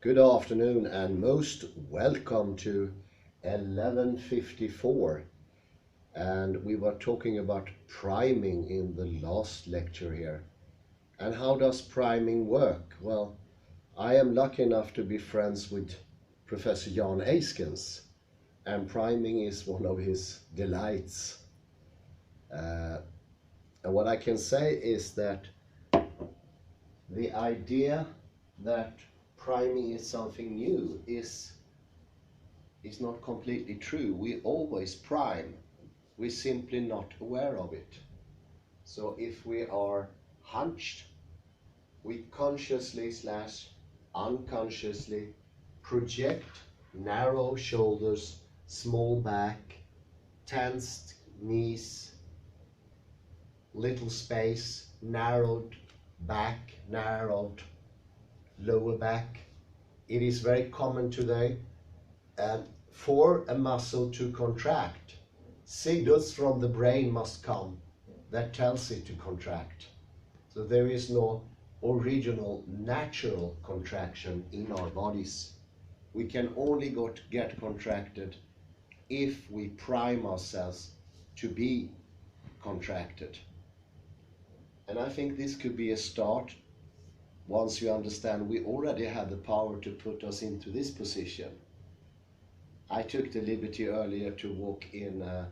Good afternoon and most welcome to 11:54. And we were talking about priming in the last lecture here. And how does priming work? Well, I am lucky enough to be friends with Professor Jan Eiskens, and priming is one of his delights. And what I can say is that the idea that priming is something new is not completely true. We always prime. We're simply not aware of it. So if we are hunched, we consciously/unconsciously project narrow shoulders, small back, tensed knees, little space, narrowed back, narrowed lower back. It is very common today. And for a muscle to contract, signals from the brain must come that tells it to contract. So there is no original natural contraction in our bodies. We can only get contracted if we prime ourselves to be contracted. And I think this could be a start. Once you understand we already have the power to put us into this position. I took the liberty earlier to walk in a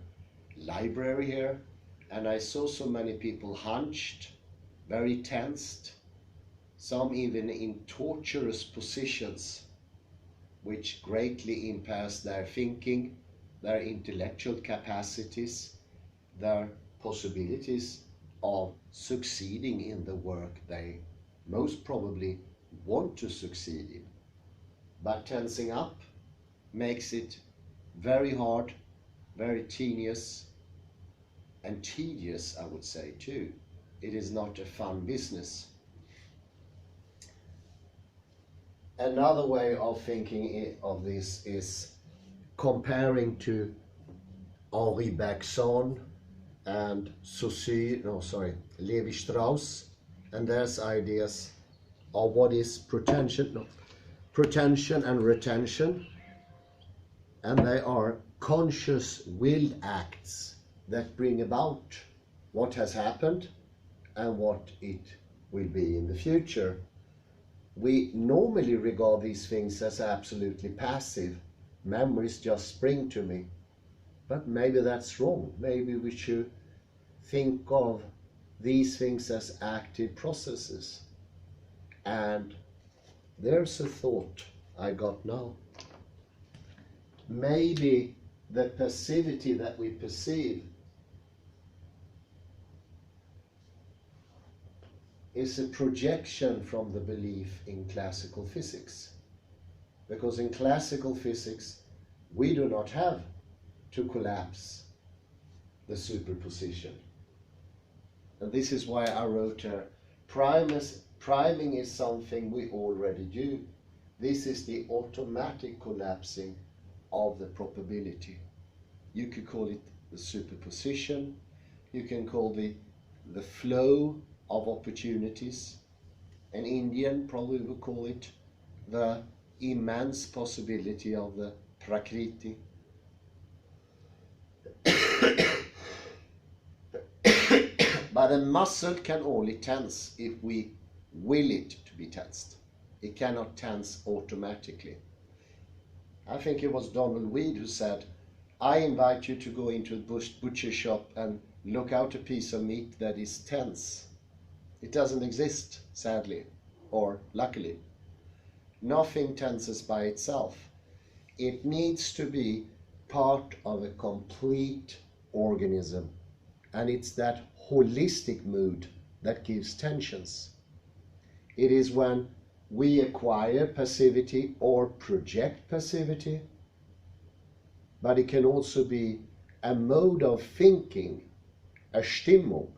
library here, and I saw so many people hunched, very tensed, some even in torturous positions, which greatly impairs their thinking, their intellectual capacities, their possibilities of succeeding in the work they most probably want to succeed in. But tensing up makes it very hard, very tedious, and tedious, I would say, too. It is not a fun business. Another way of thinking of this is comparing to Henri Bergson and Levi-Strauss, and their ideas of what is pretension and retention, and they are conscious willed acts that bring about what has happened and what it will be in the future. We normally regard these things as absolutely passive. Memories just spring to me. But maybe that's wrong. Maybe we should think of these things as active processes. And there's a thought I got now. Maybe the passivity that we perceive is a projection from the belief in classical physics. Because in classical physics, we do not have to collapse the superposition. And this is why I wrote here, priming is something we already do. This is the automatic collapsing of the probability. You could call it the superposition. You can call the flow of opportunities. An Indian probably would call it the immense possibility of the prakriti. But a muscle can only tense if we will it to be tensed. It cannot tense automatically. I think it was Donald Weed who said, I invite you to go into a butcher shop and look out a piece of meat that is tense. It doesn't exist, sadly, or luckily. Nothing tenses by itself. It needs to be part of a complete organism. And it's that holistic mood that gives tensions. It is when we acquire passivity or project passivity, but it can also be a mode of thinking, a Stimmung,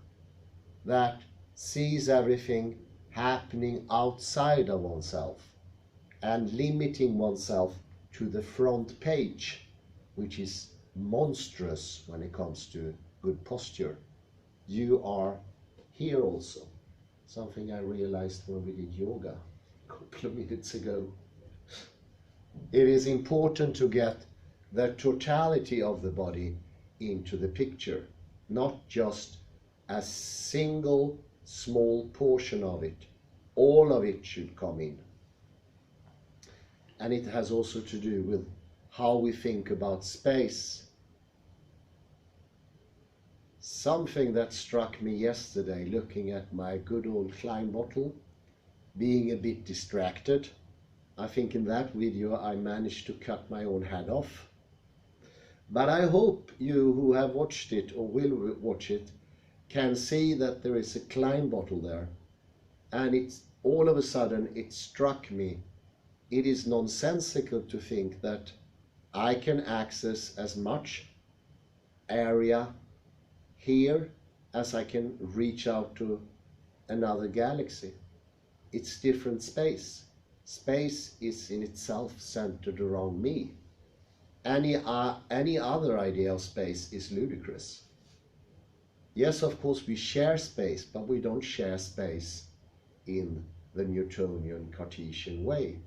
that sees everything happening outside of oneself and limiting oneself to the front page, which is monstrous when it comes to good posture. You are here also, something I realized when we did yoga a couple of minutes ago. It is important to get the totality of the body into the picture, not just a single small portion of it. All of it should come in. And it has also to do with how we think about space. Something that struck me yesterday, looking at my good old Klein bottle, being a bit distracted. I think in that video I managed to cut my own head off. But I hope you who have watched it or will watch it can see that there is a Klein bottle there. And it's all of a sudden it struck me. It is nonsensical to think that I can access as much area here as I can reach out to another galaxy. It's different space. Space is in itself centered around me. Any other idea of space is ludicrous. Yes, of course we share space, but we don't share space in the Newtonian Cartesian way.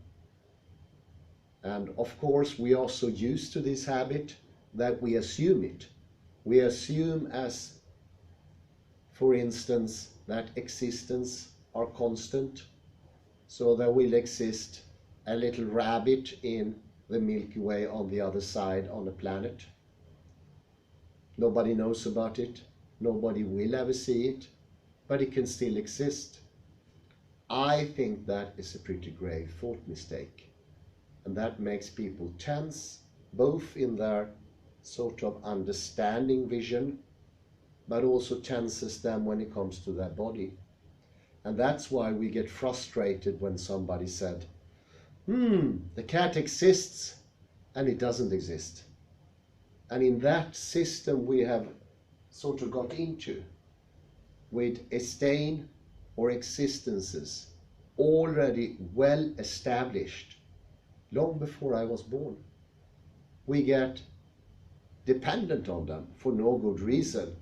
And of course we are so used to this habit that we assume it. We assume as, for instance, that existence are constant. So there will exist a little rabbit in the Milky Way on the other side on a planet. Nobody knows about it. Nobody will ever see it, but it can still exist. I think that is a pretty grave thought mistake. And that makes people tense, both in their sort of understanding vision, but also tenses them when it comes to their body. And that's why we get frustrated when somebody said, the cat exists, and it doesn't exist. And in that system we have sort of got into, with a stain or existences already well established, long before I was born. We get dependent on them for no good reason.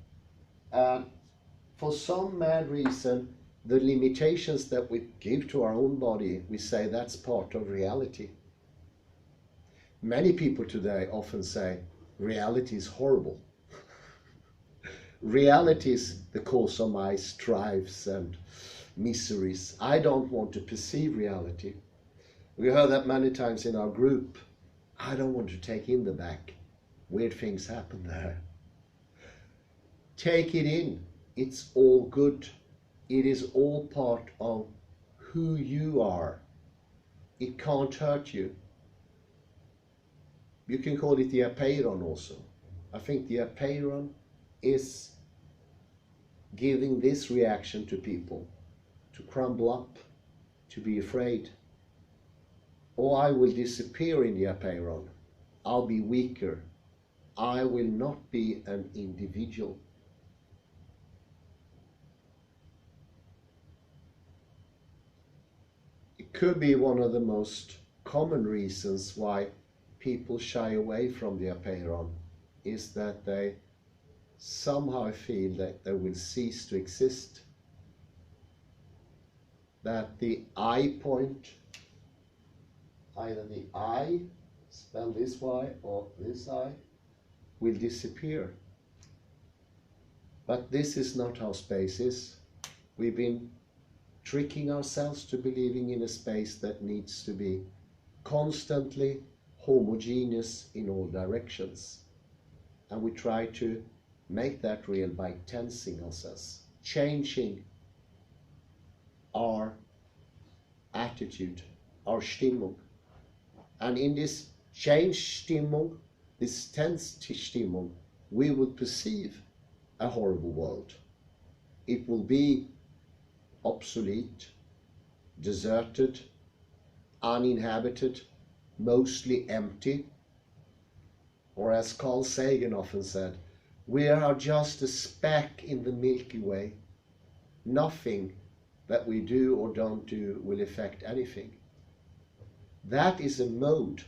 For some mad reason, the limitations that we give to our own body, we say that's part of reality. Many people today often say reality is horrible. Reality is the cause of my strifes and miseries. I don't want to perceive reality. We heard that many times in our group. I don't want to take in the back. Weird things happen there. Take it in. It's all good. It is all part of who you are. It can't hurt you. You can call it the apeiron also. I think the apeiron is giving this reaction to people, to crumble up, to be afraid. Oh, I will disappear in the apeiron. I'll be weaker. I will not be an individual. It could be one of the most common reasons why people shy away from the apeiron is that they somehow feel that they will cease to exist. That the I point, either the I, spelled this way, or this I, will disappear. But this is not how space is. We've been tricking ourselves to believing in a space that needs to be constantly homogeneous in all directions. And we try to make that real by tensing ourselves, changing our attitude, our Stimmung. And in this changed Stimmung, this tense Stimmung, we will perceive a horrible world. It will be obsolete, deserted, uninhabited, mostly empty. Or as Carl Sagan often said, we are just a speck in the Milky Way. Nothing that we do or don't do will affect anything. That is a mode.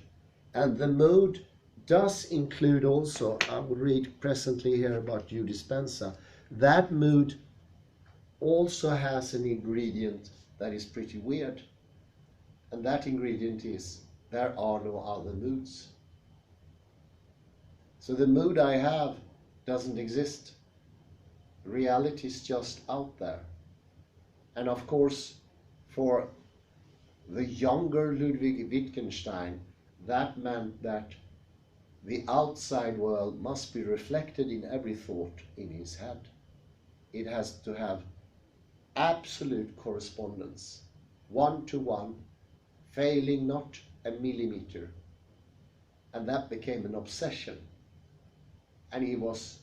And the mode does include also, I will read presently here about Joe Dispenza, that mood also has an ingredient that is pretty weird. And that ingredient is there are no other moods. So the mood I have doesn't exist. Reality is just out there. And of course, for the younger Ludwig Wittgenstein, that meant that the outside world must be reflected in every thought in his head. It has to have absolute correspondence, one-to-one, failing not a millimeter. And that became an obsession. And he was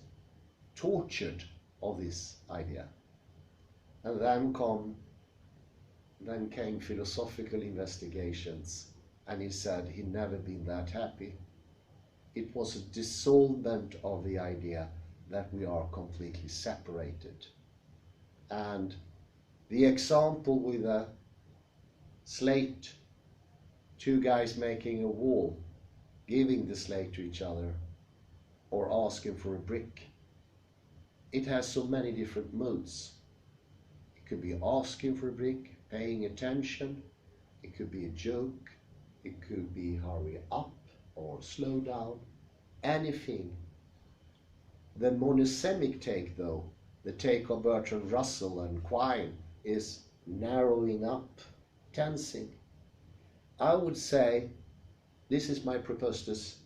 tortured of this idea. And then came philosophical investigations, and he said he'd never been that happy. It was a dissolvement of the idea that we are completely separated. And the example with a slate, two guys making a wall, giving the slate to each other, or asking for a brick, it has so many different modes. It could be asking for a brick, paying attention, it could be a joke, it could be hurry up or slow down, anything. The monosemic take, though, the take of Bertrand Russell and Quine, is narrowing up, tensing. I would say, this is my proposed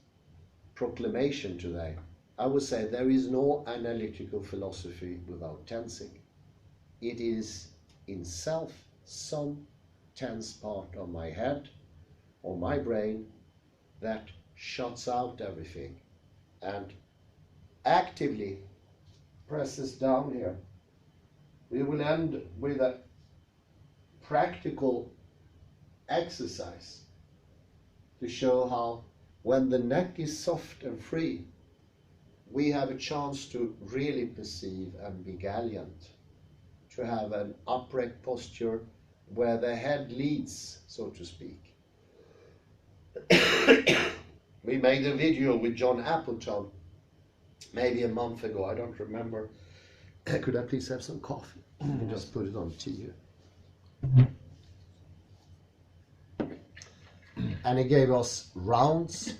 proclamation today, I would say there is no analytical philosophy without tensing. It is in self some tense part of my head or my brain that shuts out everything and actively presses down here. We will end with a practical exercise to show how when the neck is soft and free, we have a chance to really perceive and be gallant, to have an upright posture where the head leads, so to speak. We made a video with John Appleton maybe a month ago, I don't remember. Could I please have some coffee? And just put it on tea here. And he gave us rounds,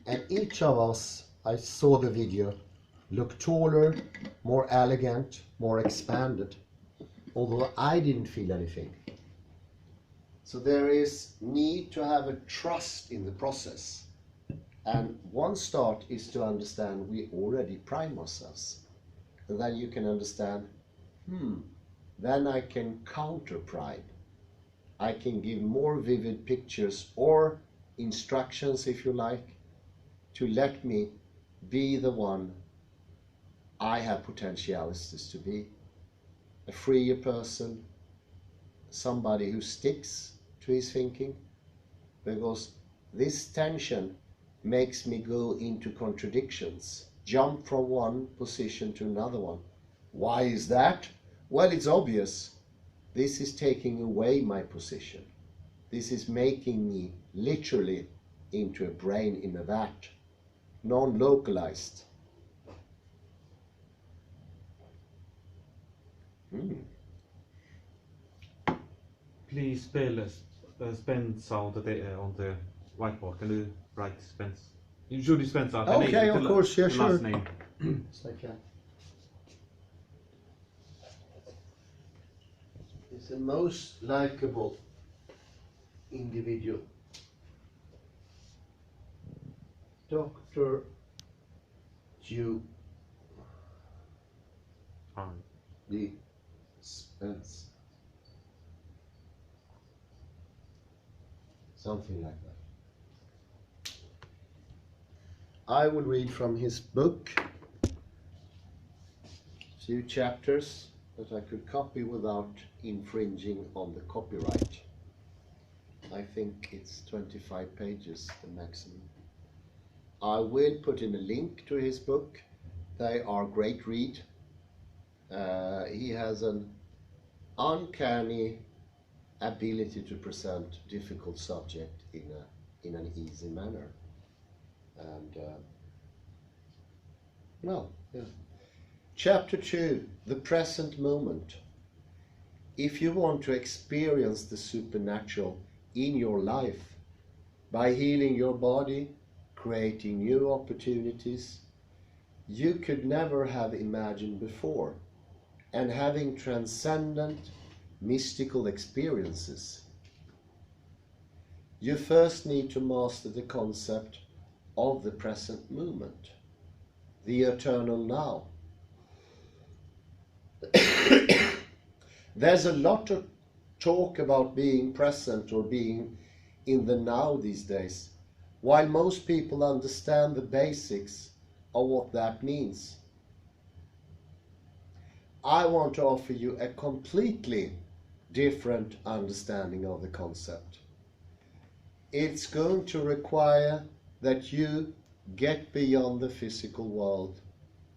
and each of us, I saw the video, looked taller, more elegant, more expanded, although I didn't feel anything. So there is need to have a trust in the process. And one start is to understand we already prime ourselves. And then you can understand, then I can counter prime. I can give more vivid pictures or instructions, if you like, to let me be the one I have potentialities to be. A freer person, somebody who sticks to his thinking, because this tension makes me go into contradictions, jump from one position to another one. Why is that? Well, it's obvious. This is taking away my position. This is making me literally into a brain in a vat, non-localized. Please spell Spence on the whiteboard. Can you write Spence? Joe Dispenza. Okay, of course, yeah, sure. Last name. It's like that. He's the most likable individual. Dr. Joe Dispenza. Something like that. I will read from his book, few chapters that I could copy without infringing on the copyright. I think it's 25 pages, the maximum. I will put in a link to his book. They are great read. He has an uncanny ability to present difficult subject in an easy manner. And well, yeah. Chapter 2, the present moment. If you want to experience the supernatural in your life, by healing your body, creating new opportunities you could never have imagined before, and having transcendent mystical experiences. You first need to master the concept of the present moment, the eternal now. There's a lot of talk about being present or being in the now these days, while most people understand the basics of what that means. I want to offer you a completely different understanding of the concept. It's going to require that you get beyond the physical world,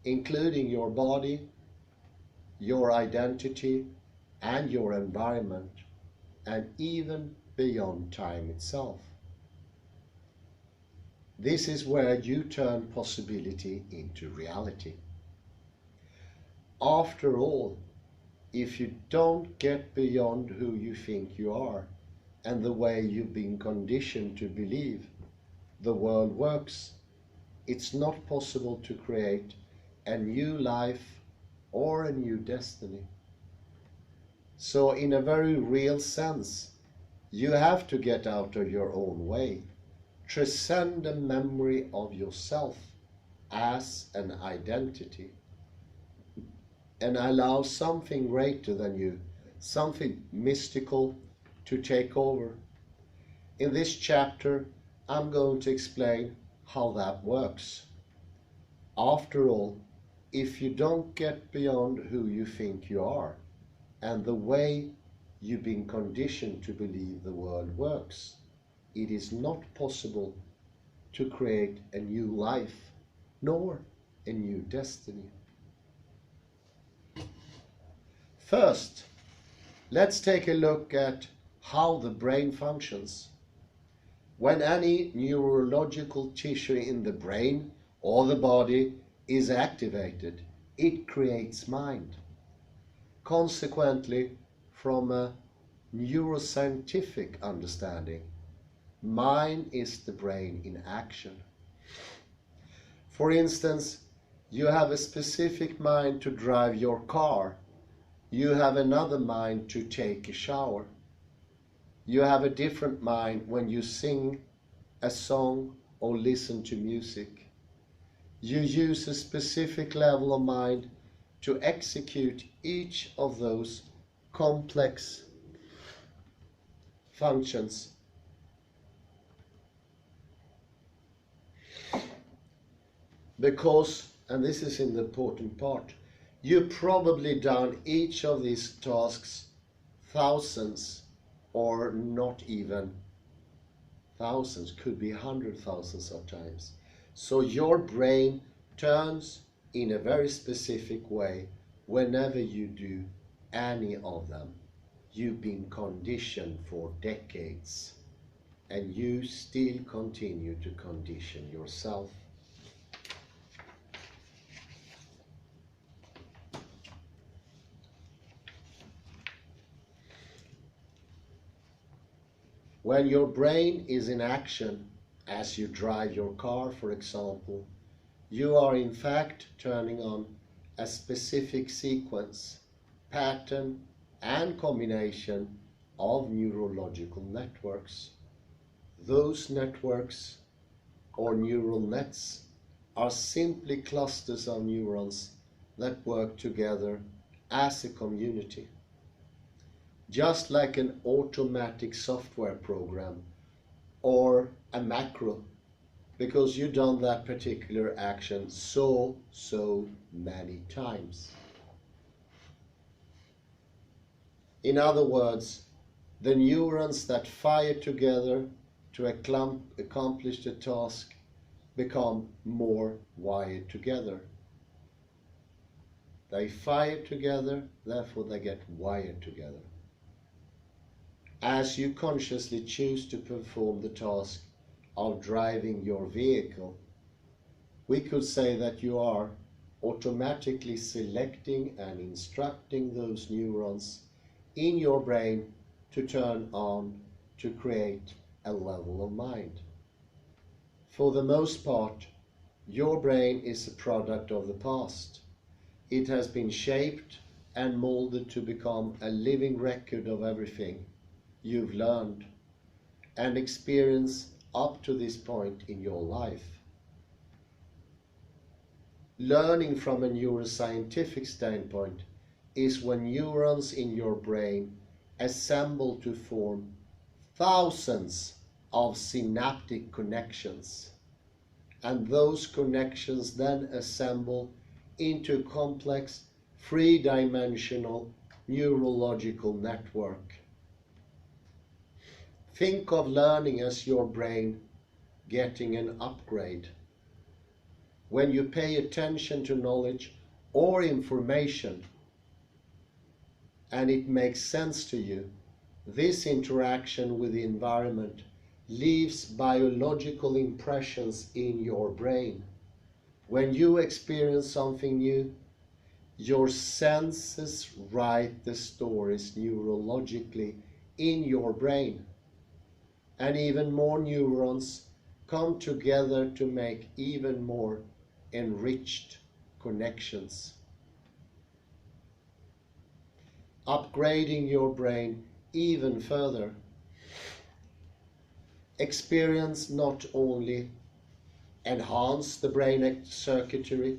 including your body, your identity, and your environment, and even beyond time itself. This is where you turn possibility into reality. After all, if you don't get beyond who you think you are and the way you've been conditioned to believe the world works, it's not possible to create a new life or a new destiny. So in a very real sense, you have to get out of your own way, transcend the memory of yourself as an identity, and allow something greater than you, something mystical, to take over. In this chapter, I'm going to explain how that works. After all, if you don't get beyond who you think you are and the way you've been conditioned to believe the world works, it is not possible to create a new life nor a new destiny. First, let's take a look at how the brain functions. When any neurological tissue in the brain or the body is activated, it creates mind. Consequently, from a neuroscientific understanding, mind is the brain in action. For instance, you have a specific mind to drive your car. You have another mind to take a shower. You have a different mind when you sing a song or listen to music. You use a specific level of mind to execute each of those complex functions. Because, and this is an important part, you've probably done each of these tasks thousands, or not even thousands, could be 100,000s of times. So your brain turns in a very specific way whenever you do any of them. You've been conditioned for decades, and you still continue to condition yourself. When your brain is in action, as you drive your car, for example, you are in fact turning on a specific sequence, pattern, and combination of neurological networks. Those networks, or neural nets, are simply clusters of neurons that work together as a community. Just like an automatic software program or a macro, because you've done that particular action so many times. In other words, the neurons that fire together to accomplish the task become more wired together. They fire together, therefore they get wired together. As you consciously choose to perform the task of driving your vehicle, we could say that you are automatically selecting and instructing those neurons in your brain to turn on to create a level of mind. For the most part, your brain is a product of the past. It has been shaped and molded to become a living record of everything you've learned and experienced up to this point in your life. Learning from a neuroscientific standpoint is when neurons in your brain assemble to form thousands of synaptic connections, and those connections then assemble into a complex three-dimensional neurological network. Think of learning as your brain getting an upgrade. When you pay attention to knowledge or information and it makes sense to you, this interaction with the environment leaves biological impressions in your brain. When you experience something new, your senses write the stories neurologically in your brain, and even more neurons come together to make even more enriched connections. Upgrading your brain even further. Experience not only enhance the brain circuitry,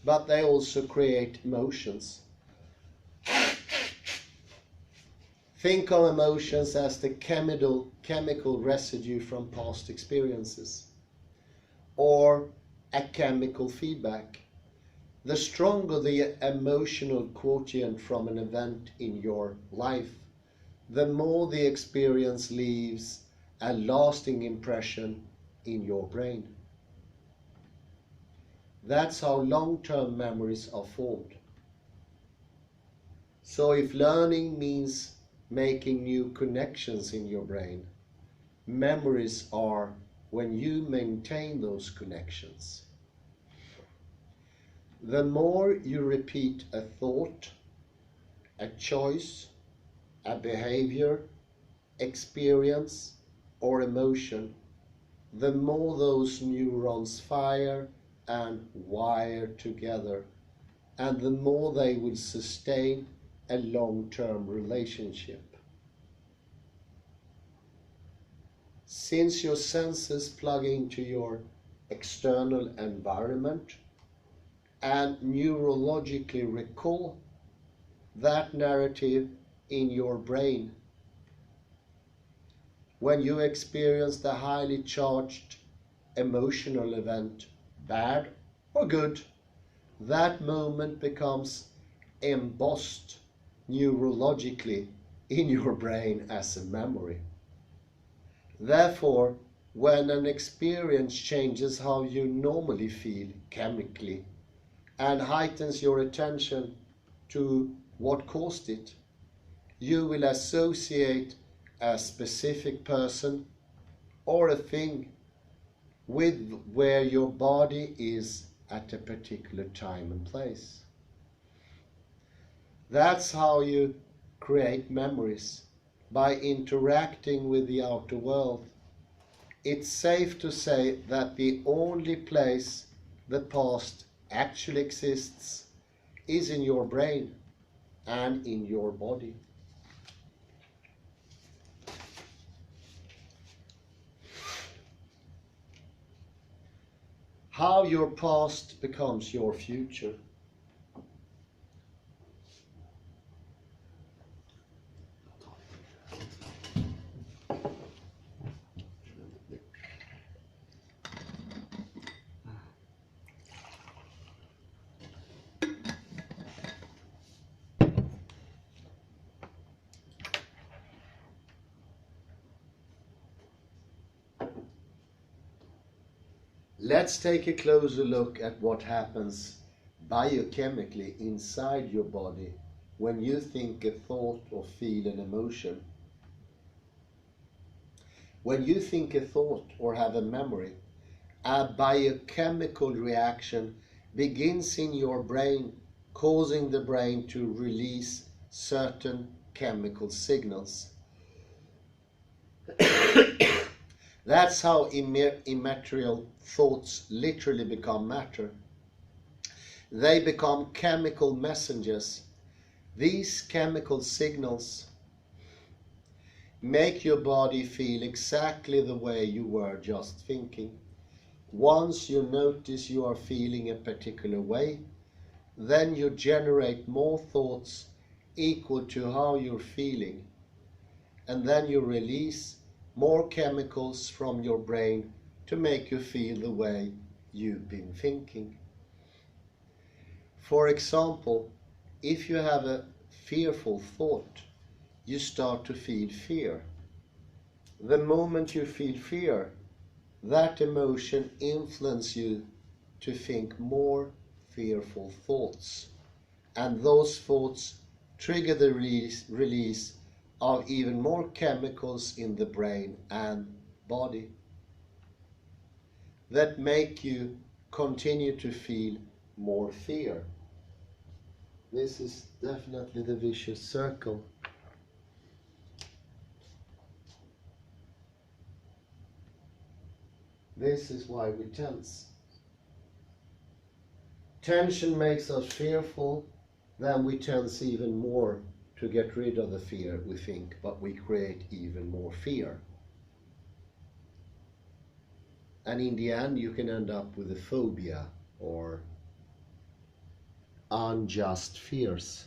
but they also create emotions. Think of emotions as the chemical residue from past experiences, or a chemical feedback. The stronger the emotional quotient from an event in your life, the more the experience leaves a lasting impression in your brain. That's how long-term memories are formed. So if learning means making new connections in your brain, memories are when you maintain those connections. The more you repeat a thought, a choice, a behavior, experience, or emotion, the more those neurons fire and wire together, and the more they will sustain a long-term relationship. Since your senses plug into your external environment and neurologically recall that narrative in your brain, when you experience the highly charged emotional event, bad or good, that moment becomes embossed neurologically in your brain as a memory. Therefore, when an experience changes how you normally feel chemically and heightens your attention to what caused it, you will associate a specific person or a thing with where your body is at a particular time and place. That's how you create memories, by interacting with the outer world. It's safe to say that the only place the past actually exists is in your brain and in your body. How your past becomes your future. Let's take a closer look at what happens biochemically inside your body when you think a thought or feel an emotion. When you think a thought or have a memory, a biochemical reaction begins in your brain, causing the brain to release certain chemical signals. That's how immaterial thoughts literally become matter. They become chemical messengers. These chemical signals make your body feel exactly the way you were just thinking. Once you notice you are feeling a particular way, then you generate more thoughts equal to how you're feeling, and then you release more chemicals from your brain to make you feel the way you've been thinking. For example, if you have a fearful thought, you start to feel fear. The moment you feel fear, that emotion influences you to think more fearful thoughts. And those thoughts trigger the release of even more chemicals in the brain and body that make you continue to feel more fear. This is definitely the vicious circle. This is why we tense. Tension makes us fearful, then we tense even more to get rid of the fear we think, but we create even more fear. And in the end you can end up with a phobia or unjust fears.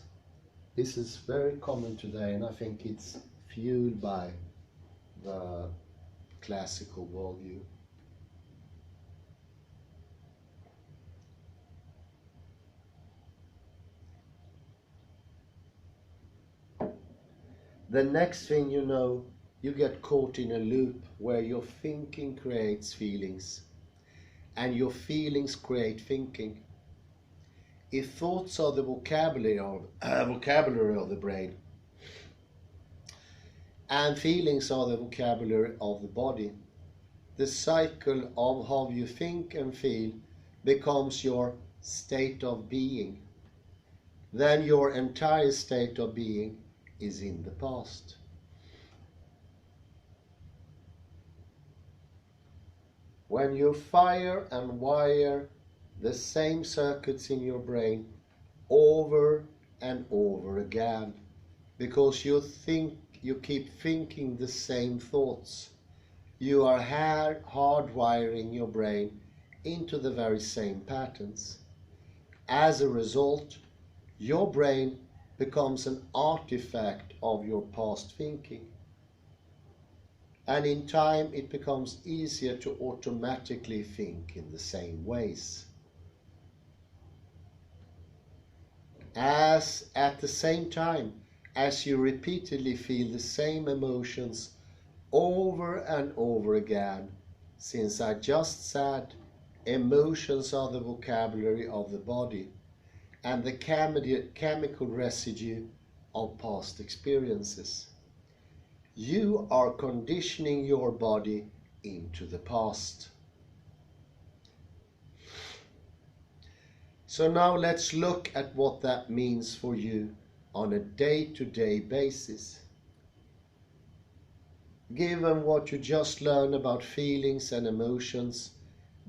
This is very common today, and I think it's fueled by the classical worldview. The next thing you know, you get caught in a loop where your thinking creates feelings, and your feelings create thinking. If thoughts are the vocabulary of the brain, and feelings are the vocabulary of the body, the cycle of how you think and feel becomes your state of being. Then your entire state of being is in the past. When you fire and wire the same circuits in your brain over and over again, because you keep thinking the same thoughts, you are hardwiring your brain into the very same patterns. As a result, your brain becomes an artifact of your past thinking. And in time it becomes easier to automatically think in the same ways. As at the same time as you repeatedly feel the same emotions over and over again, since I just said emotions are the vocabulary of the body and the chemical residue of past experiences. You are conditioning your body into the past. So now let's look at what that means for you on a day-to-day basis. Given what you just learned about feelings and emotions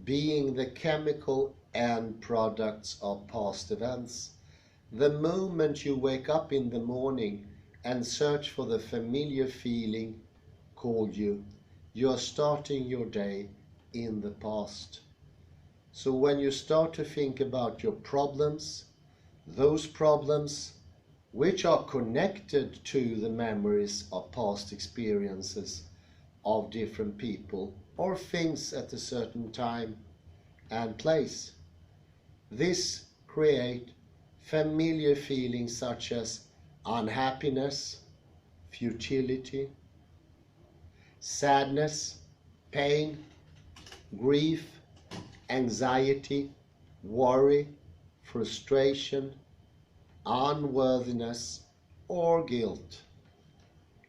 being the chemical end products of past events, the moment you wake up in the morning and search for the familiar feeling called you are starting your day in the past. So when you start to think about your problems, those problems which are connected to the memories of past experiences of different people or things at a certain time and place, this create familiar feelings such as unhappiness, futility, sadness, pain, grief, anxiety, worry, frustration, unworthiness, or guilt.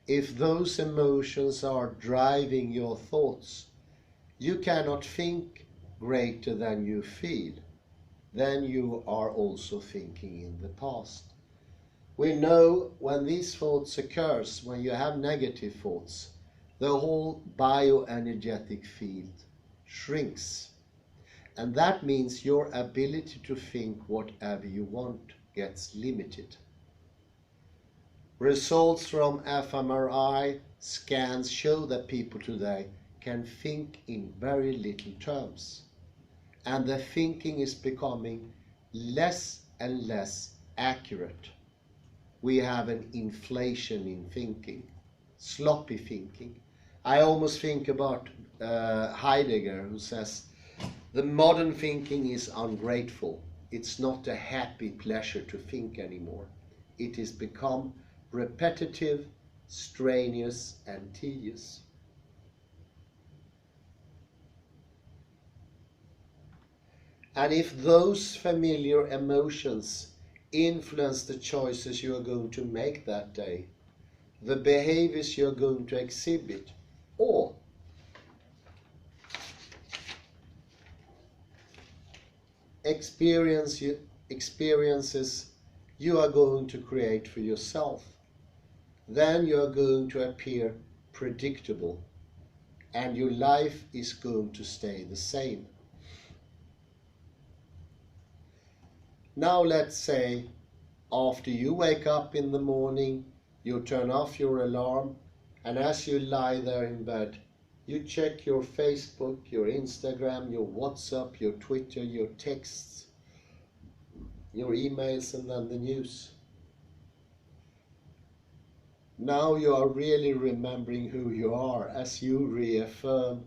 If those emotions are driving your thoughts, you cannot think greater than you feel. Then you are also thinking in the past. We know when these thoughts occurs, when you have negative thoughts, the whole bioenergetic field shrinks. And that means your ability to think whatever you want gets limited. Results from fMRI scans show that people today can think in very little terms. And the thinking is becoming less and less accurate. We have an inflation in thinking, sloppy thinking. I almost think about Heidegger, who says, the modern thinking is ungrateful. It's not a happy pleasure to think anymore. It has become repetitive, strenuous, and tedious. And if those familiar emotions influence the choices you are going to make that day, the behaviors you are going to exhibit, or experiences you are going to create for yourself, then you are going to appear predictable and your life is going to stay the same. Now let's say after you wake up in the morning, you turn off your alarm, and as you lie there in bed, you check your Facebook, your Instagram, your WhatsApp, your Twitter, your texts, your emails, and then the news. Now you are really remembering who you are as you reaffirm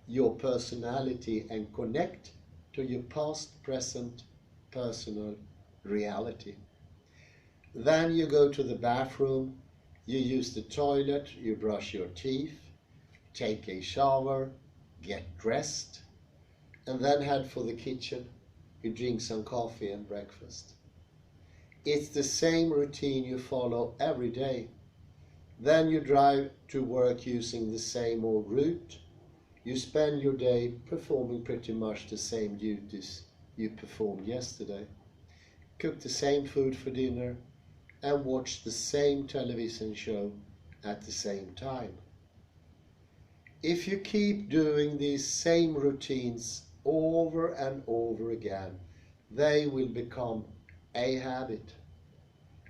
your personality and connect to your past, present, personal reality. Then you go to the bathroom, you use the toilet, you brush your teeth, take a shower, get dressed, and then head for the kitchen. You drink some coffee and breakfast. It's the same routine you follow every day. Then you drive to work using the same old route. You spend your day performing pretty much the same duties you performed yesterday. Cook the same food for dinner and watch the same television show at the same time. If you keep doing these same routines over and over again, they will become a habit.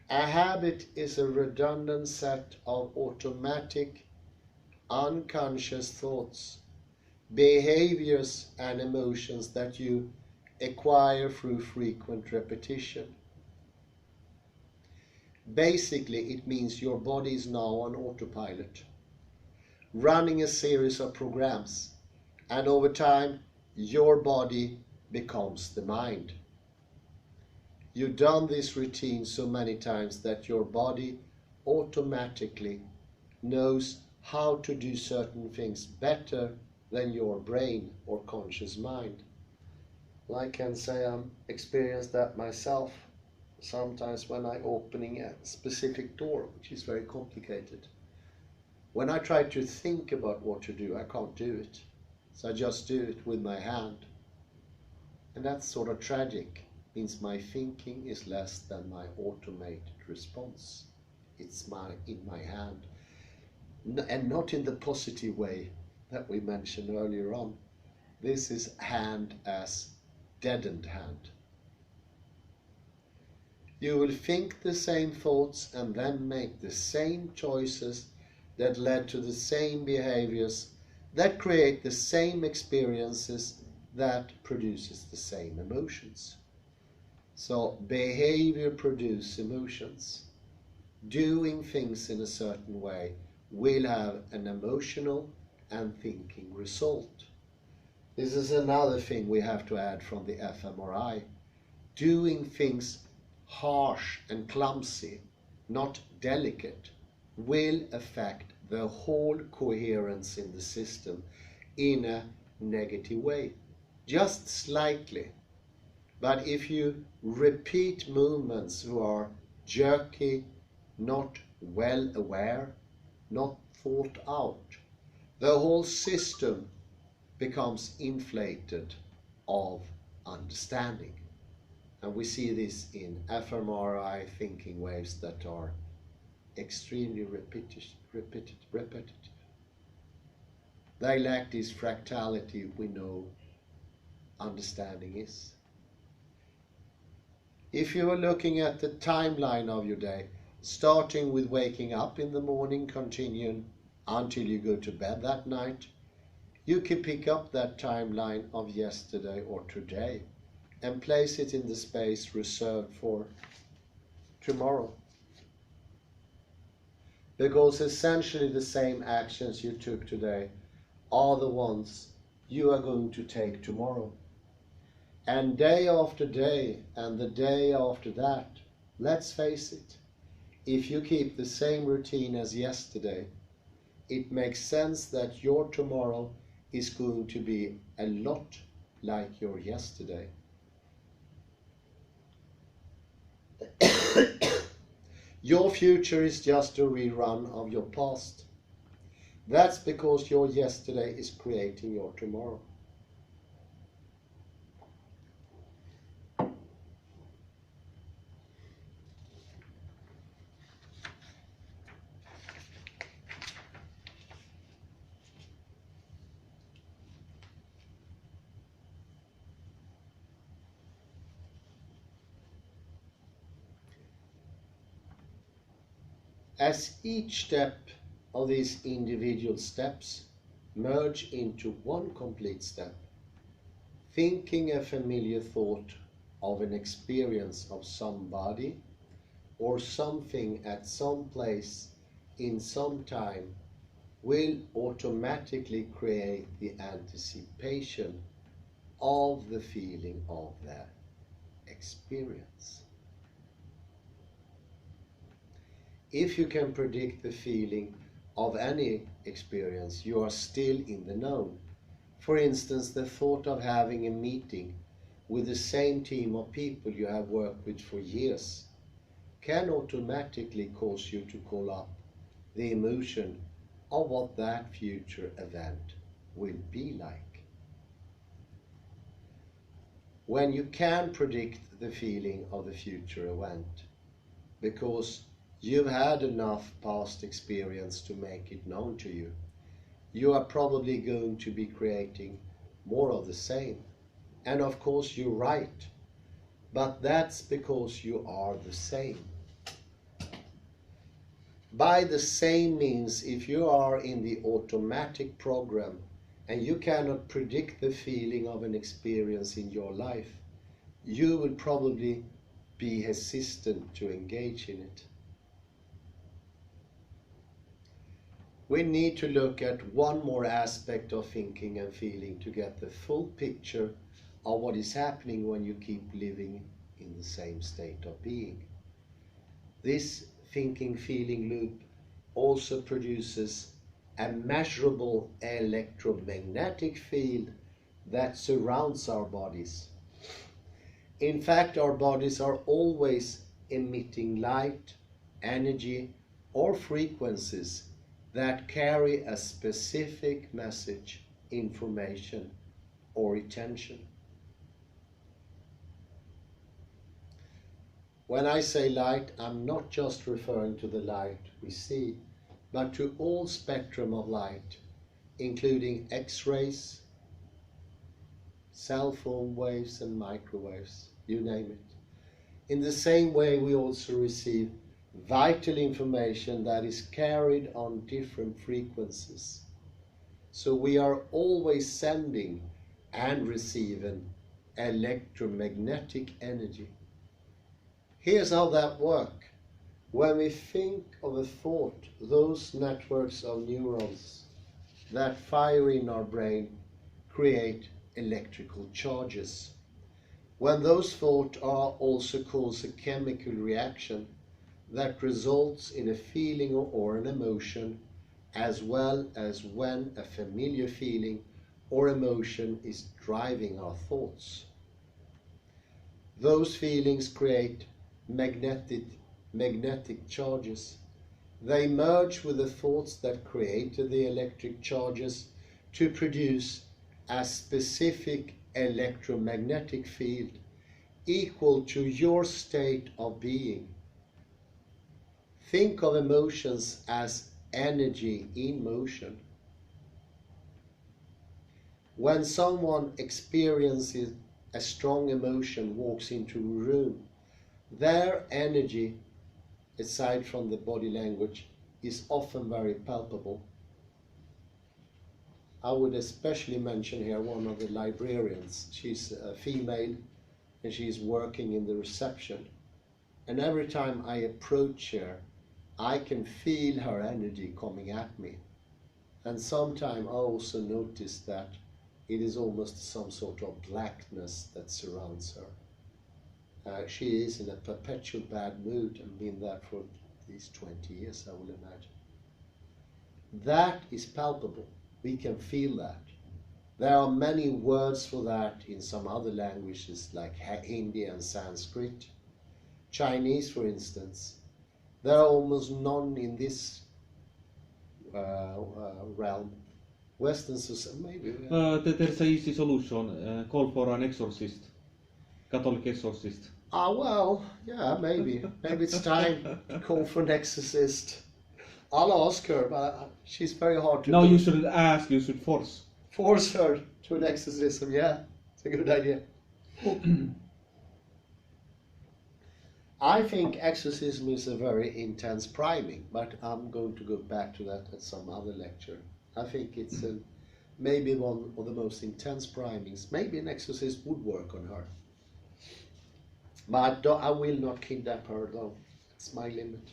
A habit is a redundant set of automatic, unconscious thoughts, behaviors, and emotions that you acquire through frequent repetition. Basically, it means your body is now on autopilot, running a series of programs, and over time, your body becomes the mind. You've done this routine so many times that your body automatically knows how to do certain things better than your brain or conscious mind. I can say I'm experienced that myself. Sometimes when I'm opening a specific door, which is very complicated. When I try to think about what to do, I can't do it. So I just do it with my hand. And that's sort of tragic. Means my thinking is less than my automated response. It's in my hand. And not in the positive way that we mentioned earlier on. This is hand as deadened hand. You will think the same thoughts and then make the same choices that led to the same behaviors that create the same experiences that produces the same emotions. So behavior produces emotions. Doing things in a certain way will have an emotional and thinking result. This is another thing we have to add from the fMRI. Doing things harsh and clumsy, not delicate, will affect the whole coherence in the system in a negative way, just slightly. But if you repeat movements who are jerky, not well aware, not thought out, the whole system becomes inflated of understanding. And we see this in fMRI thinking waves that are extremely repetitive. They lack this fractality we know understanding is. If you are looking at the timeline of your day, starting with waking up in the morning, continuing until you go to bed that night, you can pick up that timeline of yesterday or today and place it in the space reserved for tomorrow. Because essentially the same actions you took today are the ones you are going to take tomorrow. And day after day and the day after that, let's face it, if you keep the same routine as yesterday, it makes sense that your tomorrow is going to be a lot like your yesterday. Your future is just a rerun of your past. That's because your yesterday is creating your tomorrow. As each step of these individual steps merge into one complete step, thinking a familiar thought of an experience of somebody or something at some place in some time will automatically create the anticipation of the feeling of that experience. If you can predict the feeling of any experience, you are still in the known. For instance, the thought of having a meeting with the same team of people you have worked with for years can automatically cause you to call up the emotion of what that future event will be like. When you can predict the feeling of the future event, because you've had enough past experience to make it known to you, you are probably going to be creating more of the same. And of course you're right, but that's because you are the same. By the same means, if you are in the automatic program and you cannot predict the feeling of an experience in your life, you will probably be hesitant to engage in it. We need to look at one more aspect of thinking and feeling to get the full picture of what is happening when you keep living in the same state of being. This thinking-feeling loop also produces a measurable electromagnetic field that surrounds our bodies. In fact, our bodies are always emitting light, energy, or frequencies that carry a specific message, information, or intention. When I say light, I'm not just referring to the light we see, but to all spectrum of light, including X-rays, cell phone waves and microwaves, you name it. In the same way, we also receive vital information that is carried on different frequencies. So we are always sending and receiving electromagnetic energy. Here's how that works. When we think of a thought, those networks of neurons that fire in our brain create electrical charges. When those thoughts are also cause a chemical reaction that results in a feeling or an emotion, as well as when a familiar feeling or emotion is driving our thoughts. Those feelings create magnetic charges. They merge with the thoughts that created the electric charges to produce a specific electromagnetic field equal to your state of being. Think of emotions as energy in motion. When someone experiences a strong emotion, walks into a room, their energy, aside from the body language, is often very palpable. I would especially mention here one of the librarians. She's a female and she's working in the reception. And every time I approach her, I can feel her energy coming at me. And sometimes I also notice that it is almost some sort of blackness that surrounds her. She is in a perpetual bad mood and been that for at least 20 years, I will imagine. That is palpable. We can feel that. There are many words for that in some other languages like Hindi and Sanskrit. Chinese, for instance. There are almost none in this realm. Western society, maybe. There's an easy solution. Call for an exorcist. Catholic exorcist. Well, yeah, maybe. Maybe it's time to call for an exorcist. I'll ask her, but she's very hard to No, do. you shouldn't ask, you should force. Force her to an exorcism, yeah. It's a good idea. I think exorcism is a very intense priming, but I'm going to go back to that at some other lecture. I think it's maybe one of the most intense primings. Maybe an exorcist would work on her. But I will not kidnap her though. It's my limit.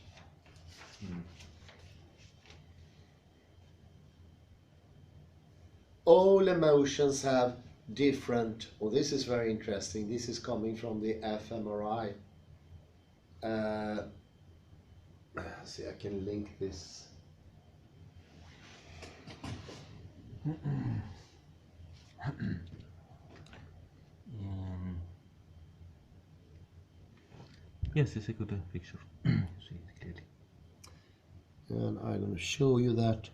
All emotions have different, this is very interesting, this is coming from the fMRI. See, I can link this. Yes, it's a good picture. See it clearly. And I'm going to show you that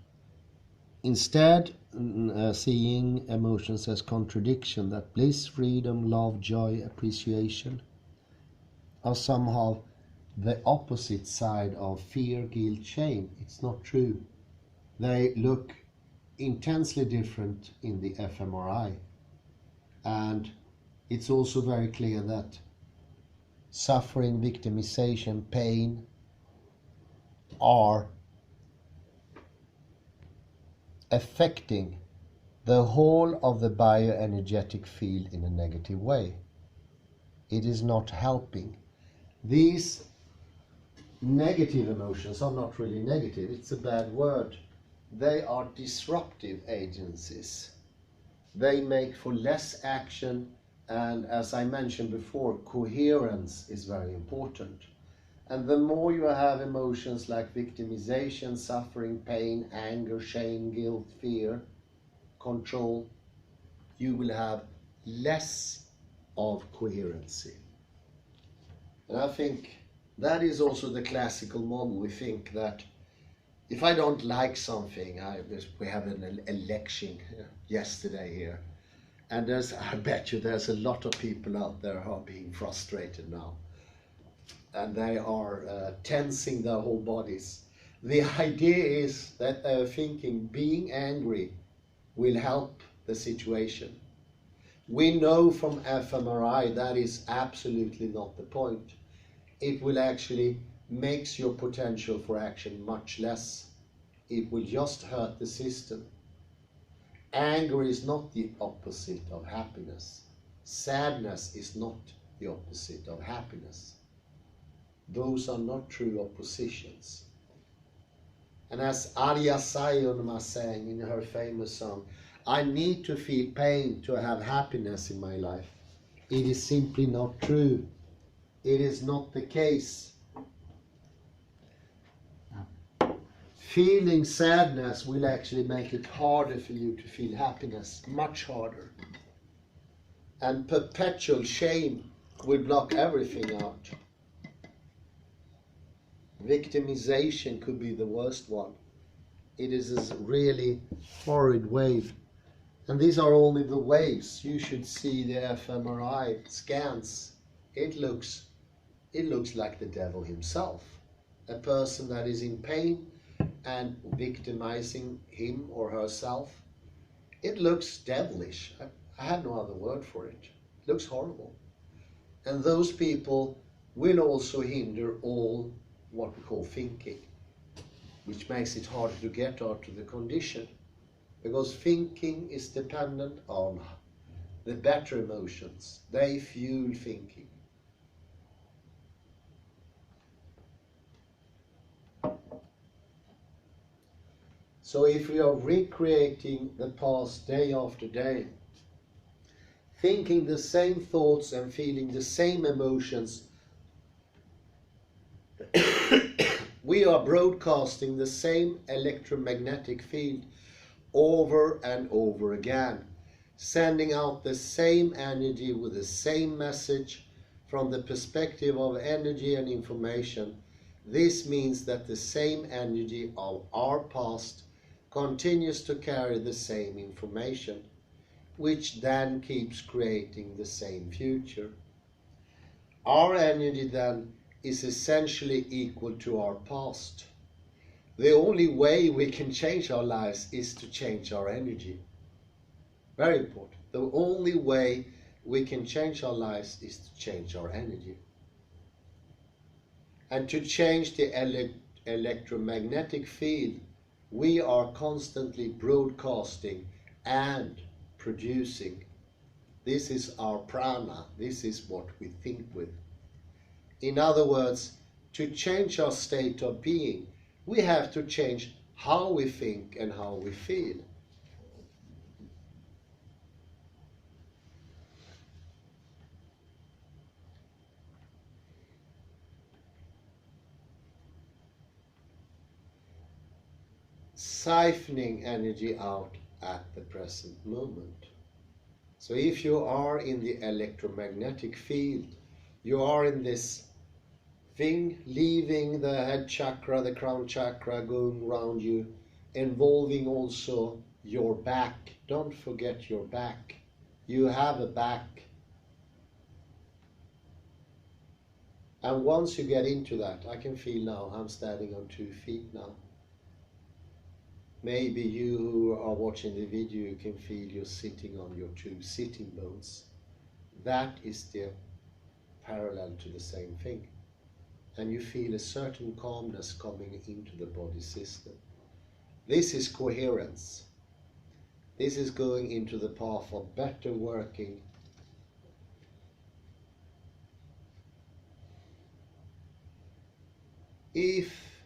instead seeing emotions as contradiction, that bliss, freedom, love, joy, appreciation are somehow the opposite side of fear, guilt, shame. It's not true. They look intensely different in the fMRI. And it's also very clear that suffering, victimization, pain are affecting the whole of the bioenergetic field in a negative way. It is not helping. These negative emotions are not really negative, it's a bad word. They are disruptive agencies. They make for less action, and as I mentioned before, coherence is very important. And the more you have emotions like victimization, suffering, pain, anger, shame, guilt, fear, control, you will have less of coherency. And I think that is also the classical model. We think that if I don't like something, we have an election yesterday here, and I bet you there's a lot of people out there who are being frustrated now. And they are tensing their whole bodies. The idea is that they're thinking being angry will help the situation. We know from fMRI that is absolutely not the point. It will actually makes your potential for action much less. It will just hurt the system. Anger is not the opposite of happiness. Sadness is not the opposite of happiness. Those are not true oppositions. And as Arya Sayonma sang in her famous song, I need to feel pain to have happiness in my life. It is simply not true. It is not the case. Feeling sadness will actually make it harder for you to feel happiness, much harder. And perpetual shame will block everything out. Victimization could be the worst one. It is a really horrid wave. And these are only the waves. You should see the fMRI scans. It looks like the devil himself. A person that is in pain and victimizing him or herself It looks devilish. I have no other word for it. It looks horrible. And those people will also hinder all what we call thinking, which makes it harder to get out of the condition, because thinking is dependent on the better emotions. They fuel thinking. So if we are recreating the past day after day, thinking the same thoughts and feeling the same emotions, we are broadcasting the same electromagnetic field over and over again, sending out the same energy with the same message from the perspective of energy and information. This means that the same energy of our past continues to carry the same information, which then keeps creating the same future. Our energy then is essentially equal to our past. The only way we can change our lives is to change our energy. Very important. The only way we can change our lives is to change our energy. And to change the electromagnetic field, we are constantly broadcasting and producing. This is our prana. This is what we think with. In other words, to change our state of being, we have to change how we think and how we feel. Siphoning energy out at the present moment. So if you are in the electromagnetic field, you are in this thing, leaving the head chakra, the crown chakra, going around you, involving also your back. Don't forget your back. You have a back. And once you get into that, I can feel now I'm standing on 2 feet now. Maybe you who are watching the video, you can feel you're sitting on your 2 sitting bones. That is the parallel to the same thing. And you feel a certain calmness coming into the body system. This is coherence. This is going into the path of better working. If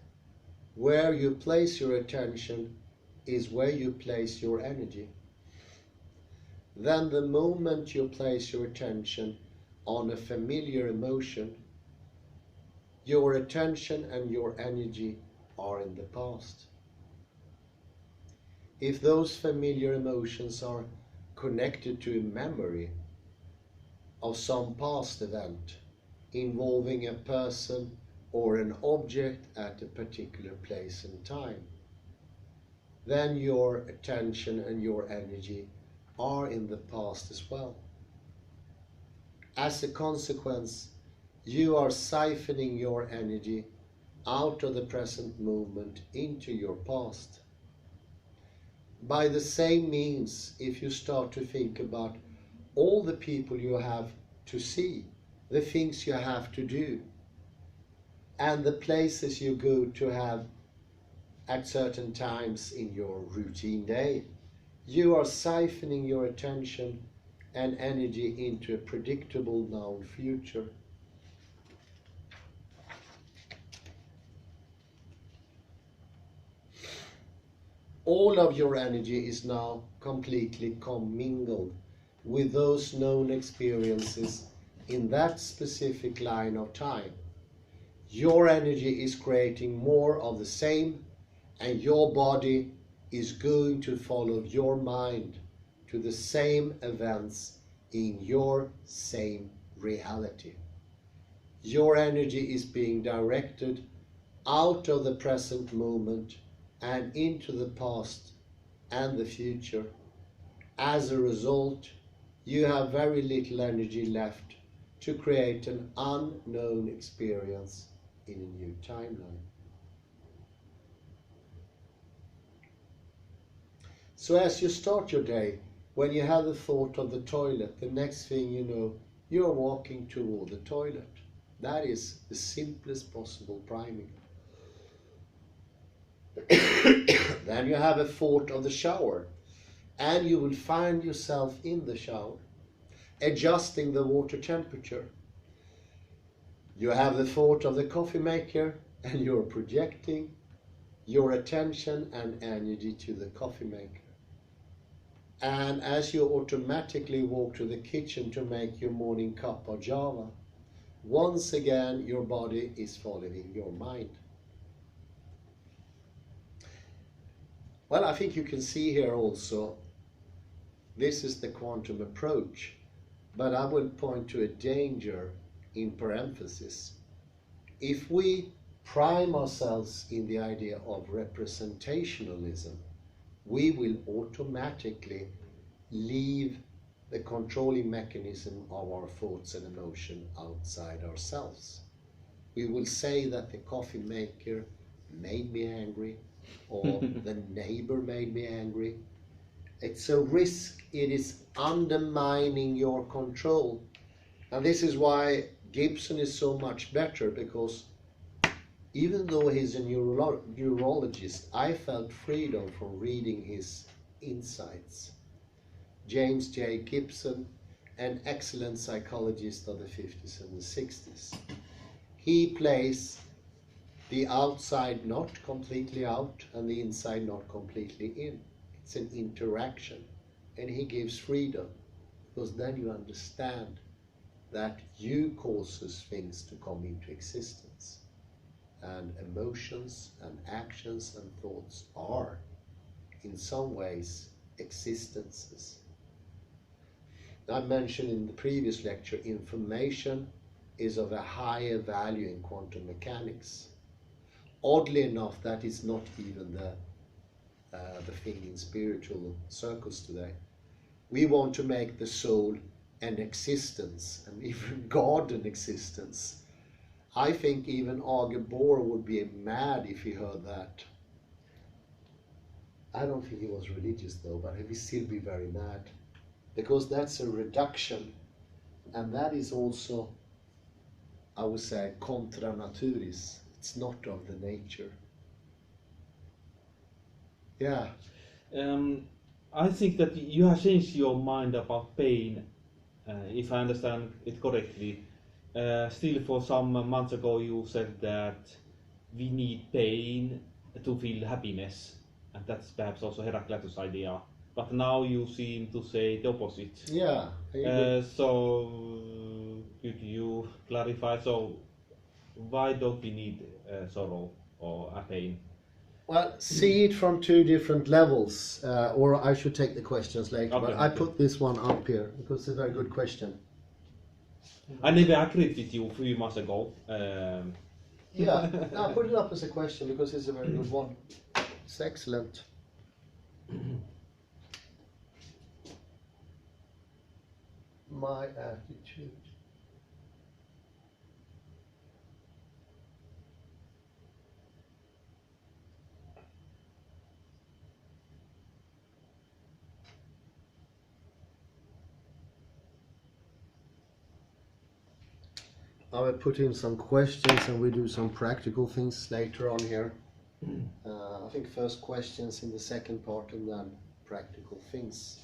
where you place your attention is where you place your energy, then the moment you place your attention on a familiar emotion, your attention and your energy are in the past. If those familiar emotions are connected to a memory of some past event involving a person or an object at a particular place and time, then your attention and your energy are in the past as well. As a consequence, you are siphoning your energy out of the present moment into your past. By the same means, if you start to think about all the people you have to see, the things you have to do, and the places you go to have at certain times in your routine day, you are siphoning your attention and energy into a predictable known future. All of your energy is now completely commingled with those known experiences in that specific line of time. Your energy is creating more of the same, and your body is going to follow your mind to the same events in your same reality. Your energy is being directed out of the present moment and into the past and the future. As a result, you have very little energy left to create an unknown experience in a new timeline. So as you start your day, when you have the thought of the toilet, the next thing you know, you're walking toward the toilet. That is the simplest possible priming. Then you have a thought of the shower, and you will find yourself in the shower, adjusting the water temperature. You have the thought of the coffee maker, and you're projecting your attention and energy to the coffee maker. And as you automatically walk to the kitchen to make your morning cup of java, once again your body is following your mind. Well, I think you can see here also, this is the quantum approach, but I will point to a danger in parenthesis. If we prime ourselves in the idea of representationalism, we will automatically leave the controlling mechanism of our thoughts and emotion outside ourselves. We will say that the coffee maker made me angry, or the neighbor made me angry. It's a risk. It is undermining your control. And this is why Gibson is so much better, because even though he's a neurologist, I felt freedom from reading his insights. James J. Gibson, an excellent psychologist of the 50s and the 60s. He plays the outside not completely out and the inside not completely in. It's an interaction, and he gives freedom, because then you understand that you causes things to come into existence, and emotions and actions and thoughts are in some ways existences. I mentioned in the previous lecture, information is of a higher value in quantum mechanics. Oddly enough, that is not even the thing in spiritual circles today. We want to make the soul an existence, and even God an existence. I think even Auge Bohr would be mad if he heard that. I don't think he was religious though, but he would still be very mad, because that's a reduction, and that is also, I would say, contra naturis. It's not of the nature. Yeah. I think that you have changed your mind about pain, if I understand it correctly. Still, for some months ago, you said that we need pain to feel happiness, and that's perhaps also Heraclitus' idea. But now you seem to say the opposite. Yeah. So, could you clarify? So, why don't we need sorrow or a pain? Well, see it from two different levels, or I should take the questions later, Okay, but I okay. put this one up here because it's a very good question. I never agreed with you a few months ago. Yeah, no, I put it up as a question because it's a very good one. It's excellent. My attitude. I will put in some questions and we do some practical things later on here. I think first questions in the second part and then practical things.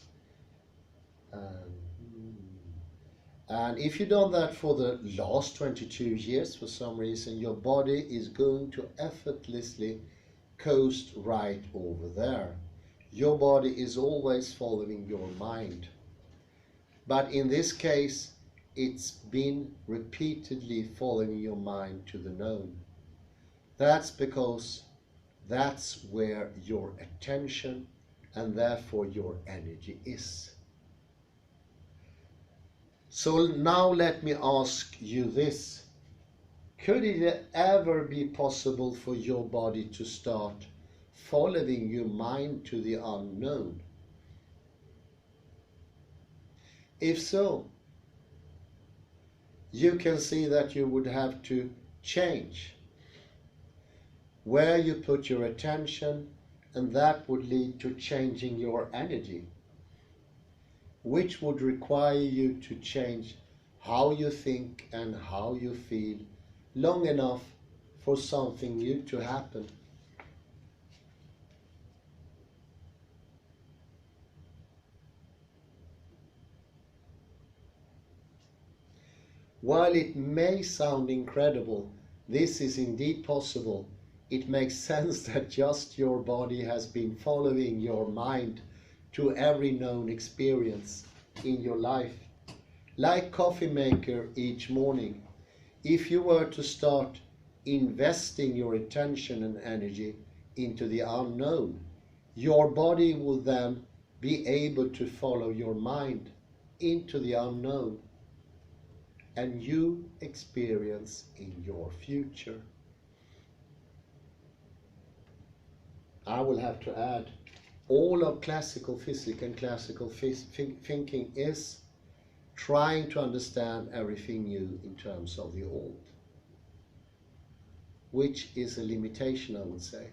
And if you've done that for the last 22 years for some reason, your body is going to effortlessly coast right over there. Your body is always following your mind. But in this case, it's been repeatedly following your mind to the known. That's because that's where your attention and therefore your energy is. So now let me ask you this. Could it ever be possible for your body to start following your mind to the unknown? If so, you can see that you would have to change where you put your attention and that would lead to changing your energy, which would require you to change how you think and how you feel long enough for something new to happen. While it may sound incredible, this is indeed possible. It makes sense that just your body has been following your mind to every known experience in your life. Like coffee maker each morning, if you were to start investing your attention and energy into the unknown, your body will then be able to follow your mind into the unknown, a new experience in your future. I will have to add, all of classical physics and classical thinking is trying to understand everything new in terms of the old, which is a limitation, I would say.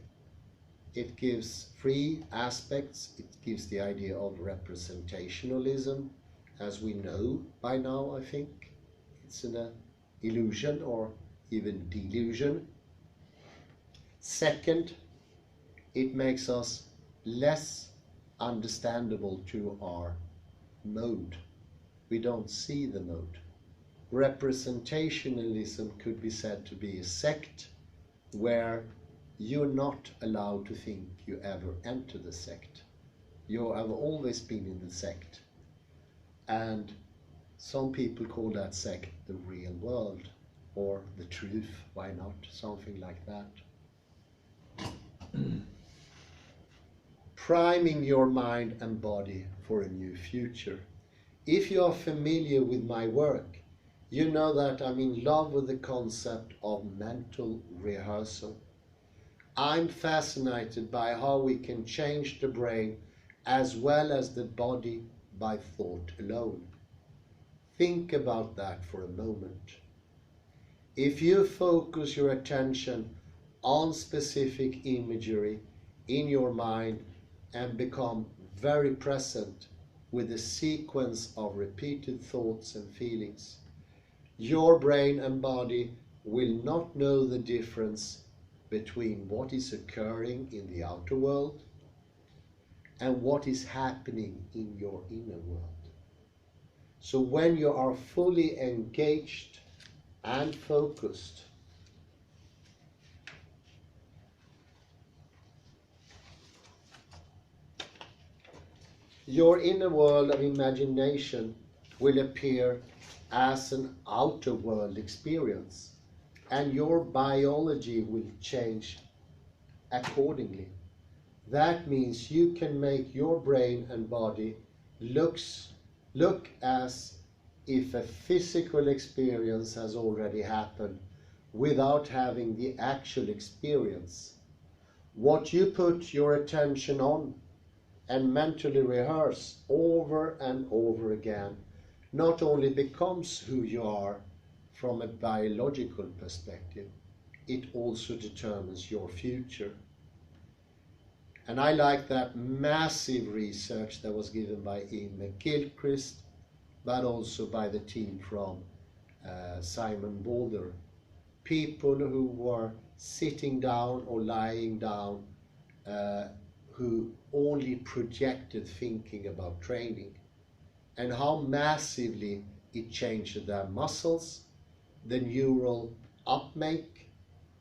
It gives three aspects. It gives the idea of representationalism, as we know by now, I think. It's an illusion or even delusion. Second, it makes us less understandable to our mode. We don't see the mode. Representationalism could be said to be a sect where you're not allowed to think you ever enter the sect. You have always been in the sect. And some people call that sect the real world, or the truth, why not? Something like that. Priming your mind and body for a new future. If you are familiar with my work, you know that I'm in love with the concept of mental rehearsal. I'm fascinated by how we can change the brain as well as the body by thought alone. Think about that for a moment. If you focus your attention on specific imagery in your mind and become very present with a sequence of repeated thoughts and feelings, your brain and body will not know the difference between what is occurring in the outer world and what is happening in your inner world. So when you are fully engaged and focused, your inner world of imagination will appear as an outer world experience, and your biology will change accordingly. That means you can make your brain and body look as if a physical experience has already happened without having the actual experience. What you put your attention on and mentally rehearse over and over again not only becomes who you are from a biological perspective, it also determines your future. And I like that massive research that was given by Ian McGilchrist, but also by the team from Simon Boulder. People who were sitting down or lying down, who only projected thinking about training, and how massively it changed their muscles, the neural uptake,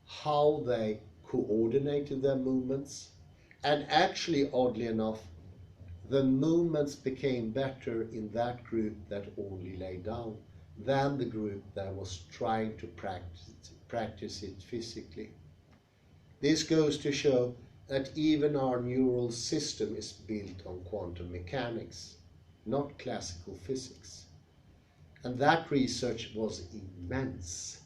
how they coordinated their movements, and actually, oddly enough, the movements became better in that group that only lay down than the group that was trying to practice it physically. This goes to show that even our neural system is built on quantum mechanics, not classical physics. And that research was immense.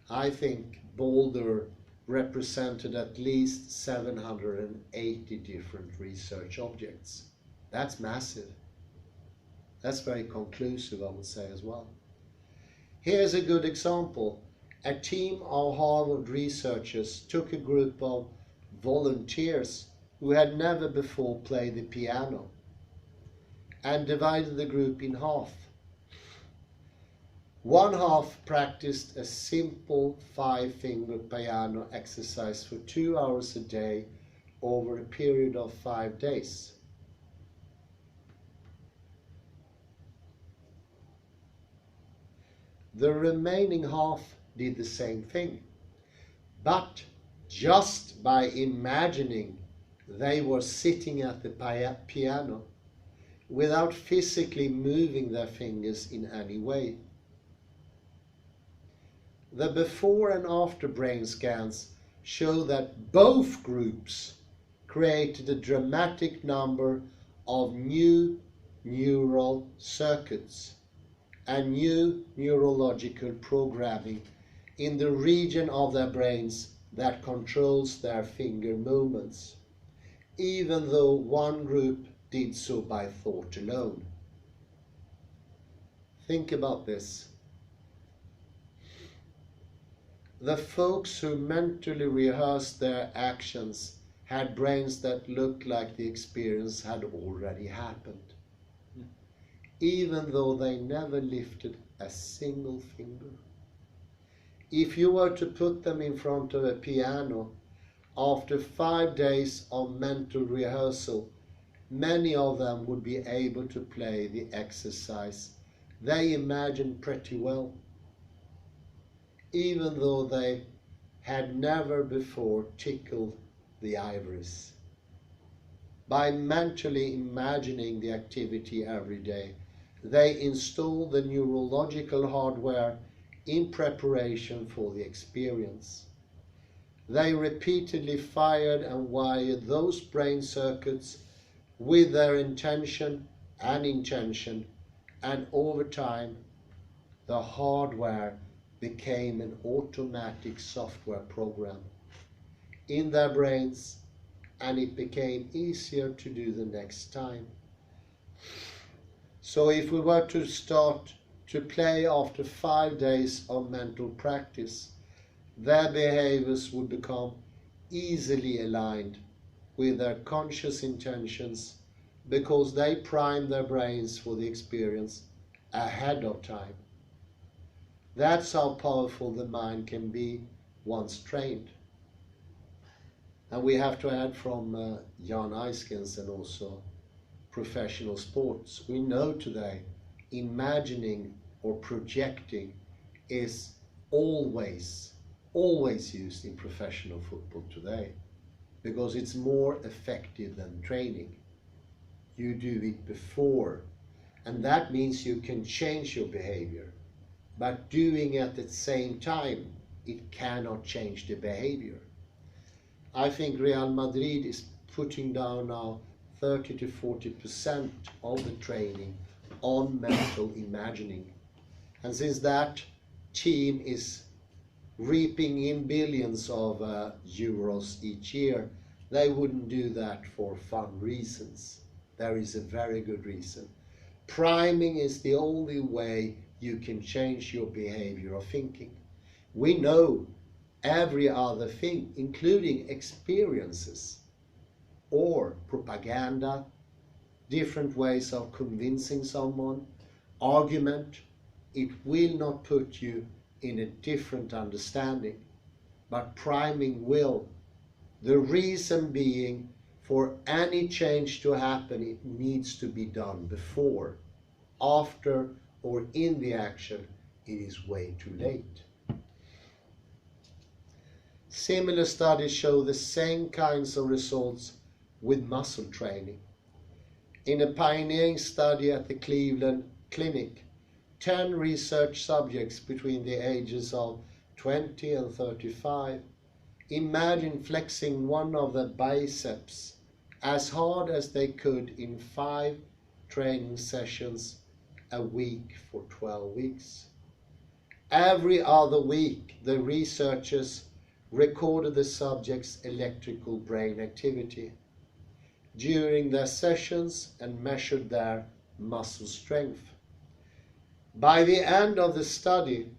I think Boulder represented at least 780 different research objects. That's massive. That's very conclusive, I would say, as well. Here's a good example. A team of Harvard researchers took a group of volunteers who had never before played the piano, and divided the group in half. One half practiced a simple 5-finger piano exercise for 2 hours a day over a period of 5 days. The remaining half did the same thing, but just by imagining they were sitting at the piano without physically moving their fingers in any way. The before and after brain scans show that both groups created a dramatic number of new neural circuits and new neurological programming in the region of their brains that controls their finger movements, even though one group did so by thought alone. Think about this. The folks who mentally rehearsed their actions had brains that looked like the experience had already happened, even though they never lifted a single finger. If you were to put them in front of a piano after 5 days of mental rehearsal, many of them would be able to play the exercise they imagined pretty well, even though they had never before tickled the ivories. By mentally imagining the activity every day, they install the neurological hardware in preparation for the experience. They repeatedly fired and wired those brain circuits with their intention and intention, and over time the hardware became an automatic software program in their brains, and it became easier to do the next time. So if we were to start to play after 5 days of mental practice, their behaviors would become easily aligned with their conscious intentions because they prime their brains for the experience ahead of time. That's how powerful the mind can be once trained. And we have to add from Jan Eiskens and also professional sports. We know today imagining or projecting is always used in professional football today because it's more effective than training. You do it before, and that means you can change your behavior, but doing it at the same time, it cannot change the behavior. I think Real Madrid is putting down now 30 to 40% of the training on mental imagining. And since that team is reaping in billions of euros each year, they wouldn't do that for fun reasons. There is a very good reason. Priming is the only way you can change your behavior of thinking. We know every other thing, including experiences or propaganda, different ways of convincing someone, argument, it will not put you in a different understanding, but priming will. The reason being, for any change to happen, it needs to be done before, after, or in the action. It is way too late. Similar studies show the same kinds of results with muscle training. In a pioneering study at the Cleveland Clinic, 10 research subjects between the ages of 20 and 35 imagined flexing one of their biceps as hard as they could in 5 training sessions a week for 12 weeks. Every other week, the researchers recorded the subjects' electrical brain activity during their sessions and measured their muscle strength. By the end of the study,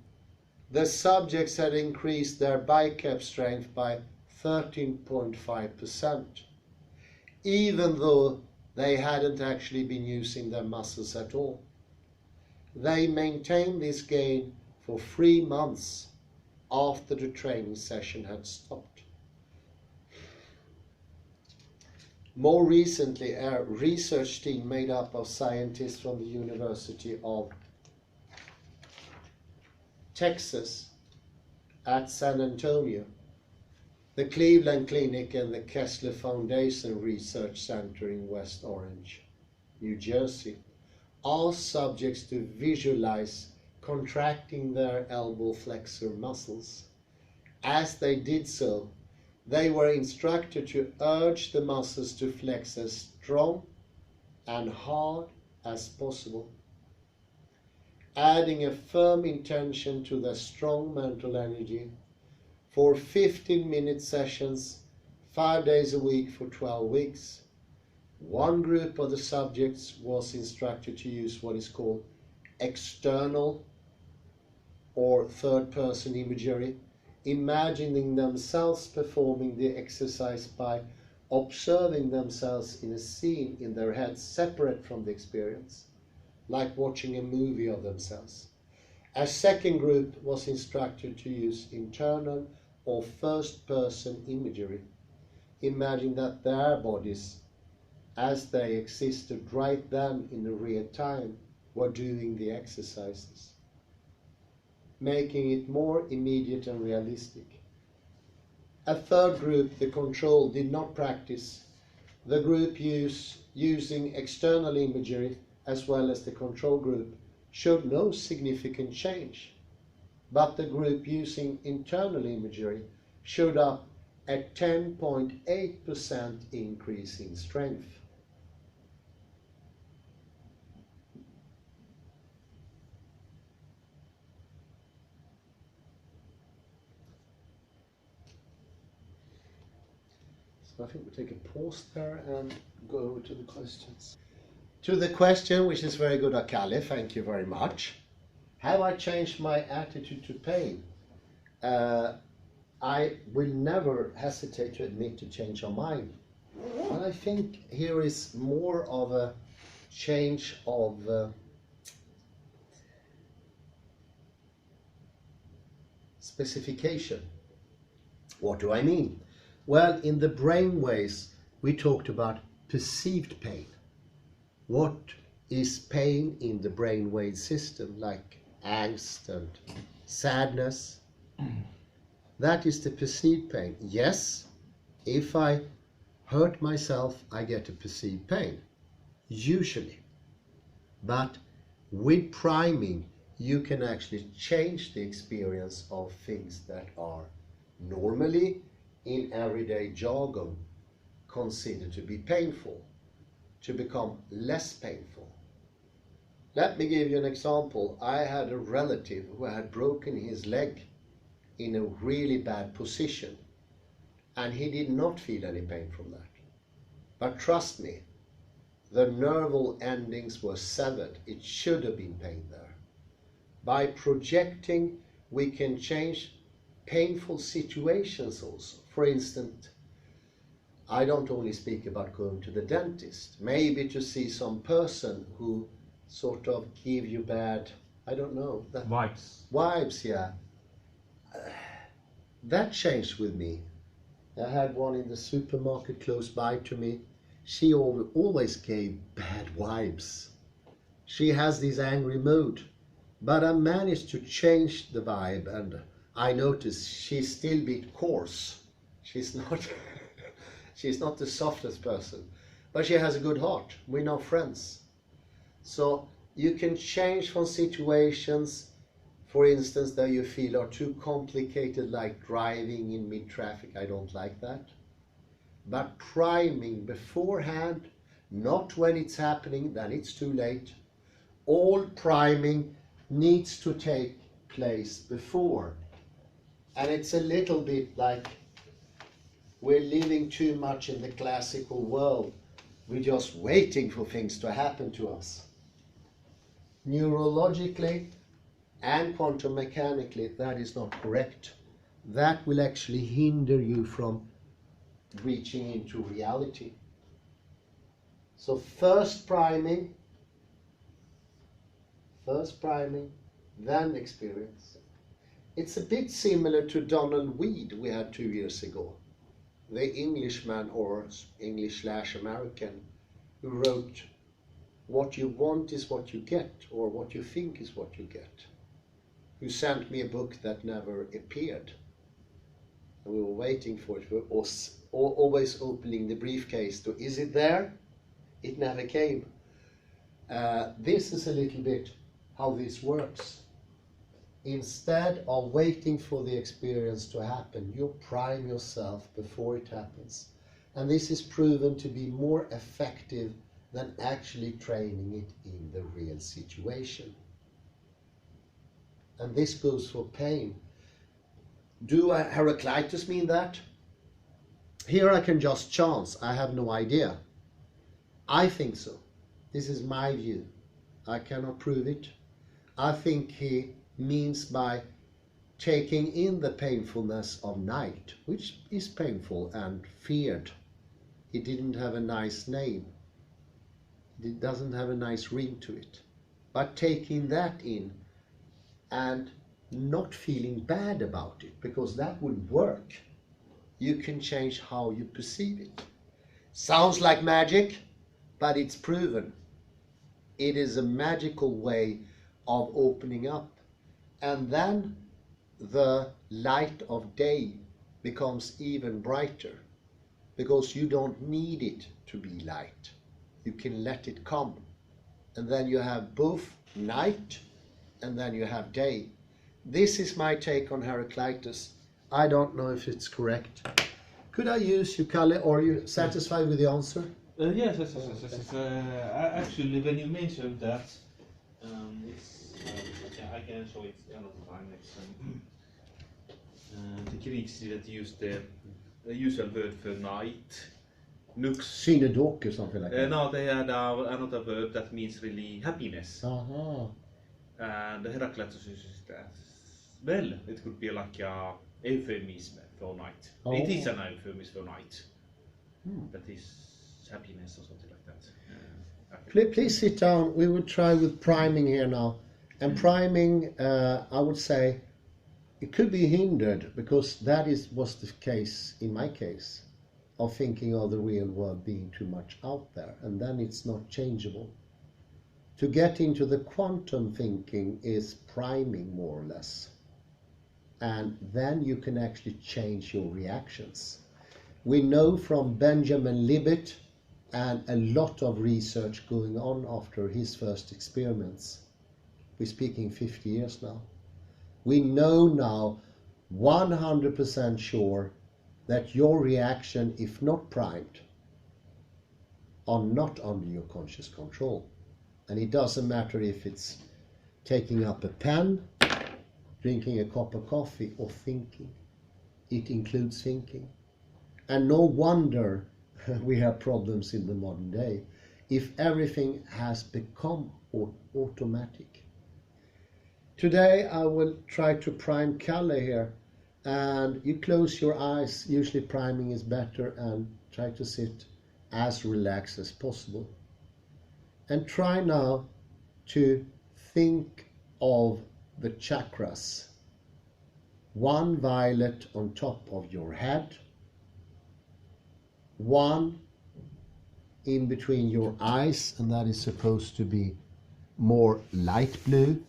the subjects had increased their bicep strength by 13.5%, even though they hadn't actually been using their muscles at all. They maintained this gain for 3 months after the training session had stopped. More recently, a research team made up of scientists from the University of Texas at San Antonio, the Cleveland Clinic, and the Kessler Foundation Research Center in West Orange, New Jersey, asked subjects to visualize contracting their elbow flexor muscles. As they did so, they were instructed to urge the muscles to flex as strong and hard as possible, adding a firm intention to their strong mental energy for 15-minute sessions, 5 days a week for 12 weeks. One group of the subjects was instructed to use what is called external or third-person imagery, imagining themselves performing the exercise by observing themselves in a scene in their heads separate from the experience, like watching a movie of themselves. A second group was instructed to use internal or first-person imagery, imagining that their bodies, as they existed right then in the real time, were doing the exercises, making it more immediate and realistic. A third group, the control, did not practice. The group using external imagery as well as the control group showed no significant change, but the group using internal imagery showed up a 10.8% increase in strength. So I think we'll take a pause there and go over to the questions. To the question, which is very good, Akali, thank you very much. Have I changed my attitude to pain? I will never hesitate to admit to change our mind. But I think here is more of a change of specification. What do I mean? Well, in the brain waves, we talked about perceived pain. What is pain in the brainwave system, like angst and sadness? That is the perceived pain. Yes, if I hurt myself, I get a perceived pain, usually. But with priming, you can actually change the experience of things that are normally, in everyday jargon, considered to be painful, to become less painful. Let me give you an example. I had a relative who had broken his leg in a really bad position, and he did not feel any pain from that. But trust me, the nerval endings were severed. It should have been pain there. By projecting, we can change painful situations also. For instance, I don't only speak about going to the dentist, maybe to see some person who sort of give you bad, I don't know. Vibes, yeah. That changed with me. I had one in the supermarket close by to me. She always gave bad vibes. She has this angry mood. But I managed to change the vibe, and I noticed she's still a bit coarse. She's not she's not the softest person, but she has a good heart. We're now friends. So you can change from situations, for instance, that you feel are too complicated, like driving in mid-traffic. I don't like that. But priming beforehand, not when it's happening, then it's too late. All priming needs to take place before. And it's a little bit like we're living too much in the classical world. We're just waiting for things to happen to us. Neurologically and quantum mechanically, that is not correct. That will actually hinder you from reaching into reality. So first priming, then experience. It's a bit similar to Donald Weed we had 2 years ago, the Englishman or English/American who wrote "What you want is what you get," or "What you think is what you get," who sent me a book that never appeared. And we were waiting for it. We were always opening the briefcase to, is it there? It never came. This is a little bit how this works. Instead of waiting for the experience to happen, you prime yourself before it happens. And this is proven to be more effective than actually training it in the real situation. And this goes for pain. Do Heraclitus mean that? Here I can just chance, I have no idea. I think so. This is my view. I cannot prove it. I think he means by taking in the painfulness of night, which is painful and feared. It didn't have a nice name. It doesn't have a nice ring to it. But taking that in and not feeling bad about it, because that would work. You can change how you perceive it. Sounds like magic, but it's proven. It is a magical way of opening up. And then the light of day becomes even brighter, because you don't need it to be light. You can let it come. And then you have both night and then you have day. This is my take on Heraclitus. I don't know if it's correct. Could I use you, Kalle, or are you satisfied with the answer? Yes. Actually, when you mentioned that, I can show it another time. The Greeks didn't use the usual word for night. Nux. Synodok or something like that. No, they had another word that means really happiness. And Heraclitus uses that. Well, it could be like a euphemism for night. It is an euphemism for night. That is happiness or something like that. Please sit down. We will try with priming here now. And priming, I would say, it could be hindered, because that was the case, in my case, of thinking of the real world being too much out there. And then it's not changeable. To get into the quantum thinking is priming, more or less. And then you can actually change your reactions. We know from Benjamin Libet and a lot of research going on after his first experiments. We're speaking 50 years now. We know now 100% sure that your reaction, if not primed, are not under your conscious control. And it doesn't matter if it's taking up a pen, drinking a cup of coffee, or thinking. It includes thinking. And no wonder we have problems in the modern day if everything has become automatic. Today I will try to prime Kalle here, and you close your eyes. Usually priming is better, and try to sit as relaxed as possible. And try now to think of the chakras. One violet on top of your head, one in between your eyes, and that is supposed to be more light blue.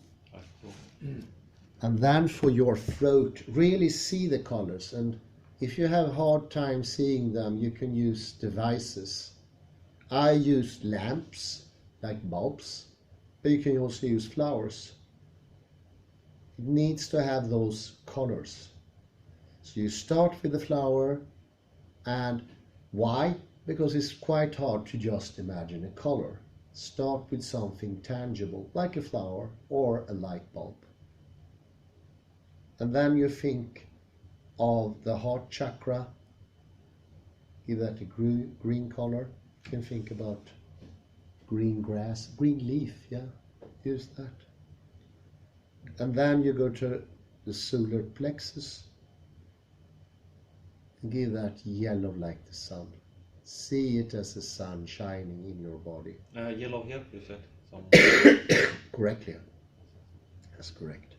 And then for your throat, really see the colors. And if you have a hard time seeing them, you can use devices. I use lamps, like bulbs, but you can also use flowers. It needs to have those colors. So you start with the flower, and why? Because it's quite hard to just imagine a color. Start with something tangible, like a flower or a light bulb. And then you think of the heart chakra, give that a green color. You can think about green grass, green leaf, yeah, use that. And then you go to the solar plexus and give that yellow like the sun. See it as a sun shining in your body. Yellow here, you said. Correctly. That's correct.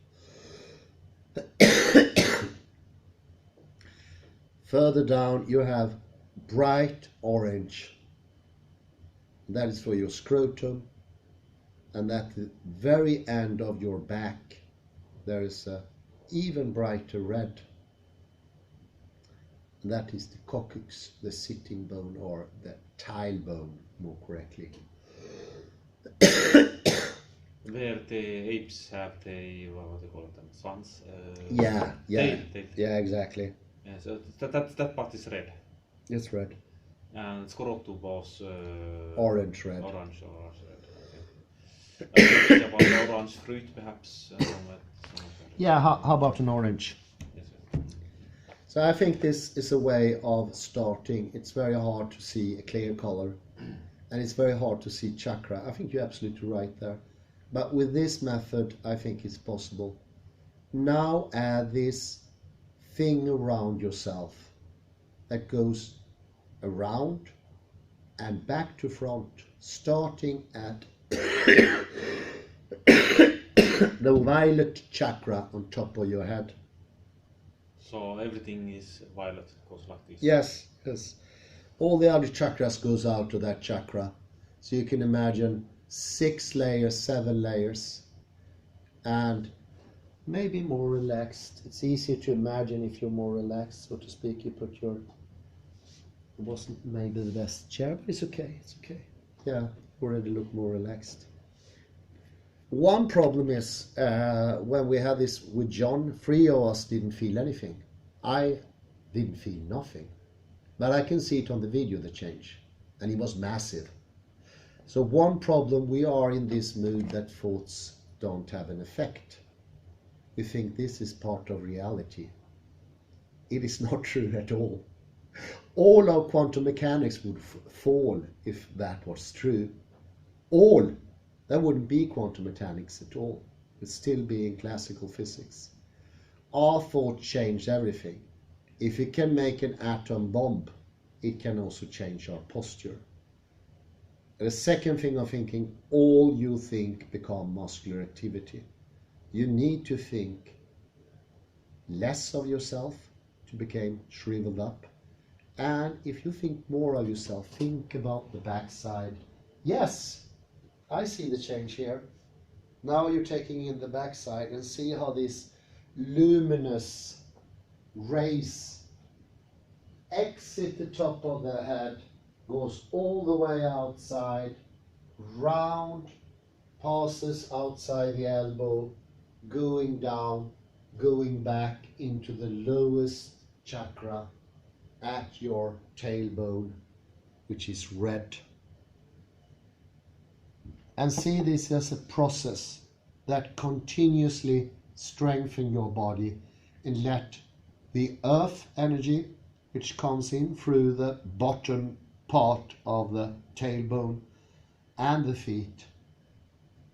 Further down you have bright orange. That is for your scrotum. And at the very end of your back there is a even brighter red. That is the coccyx, the sitting bone, or the tailbone, more correctly. Where the apes have the, what do you call them, swans? Yeah, Tail. yeah, exactly. Yeah, so that part is red. It's red. And scrotum was Orange red. Orange red. Okay. About the orange fruit, perhaps. Yeah, how about an orange? Yes. So I think this is a way of starting. It's very hard to see a clear color, and it's very hard to see chakra. I think you're absolutely right there. But with this method, I think it's possible. Now add this thing around yourself that goes around and back to front, starting at the violet chakra on top of your head. So everything is violet, goes like this? Yes, yes. All the other chakras goes out to that chakra. So you can imagine 6 layers, 7 layers, and maybe more relaxed. It's easier to imagine if you're more relaxed, so to speak. You put your, it wasn't maybe the best chair, but it's okay, it's okay. Yeah, already look more relaxed. One problem is when we had this with John, 3 of us didn't feel anything. I didn't feel nothing, but I can see it on the video, the change, and it was massive. So one problem, we are in this mood that thoughts don't have an effect. We think this is part of reality. It is not true at all. All of quantum mechanics would fall if that was true. All. That wouldn't be quantum mechanics at all. It would still be in classical physics. Our thought changed everything. If it can make an atom bomb, it can also change our posture. The second thing of thinking, all you think become muscular activity. You need to think less of yourself to become shriveled up. And if you think more of yourself, think about the backside. Yes, I see the change here. Now you're taking in the backside and see how these luminous rays exit the top of the head, goes all the way outside, round, passes outside the elbow, going down, going back into the lowest chakra at your tailbone, which is red. And see this as a process that continuously strengthens your body, and let the earth energy, which comes in through the bottom part of the tailbone and the feet,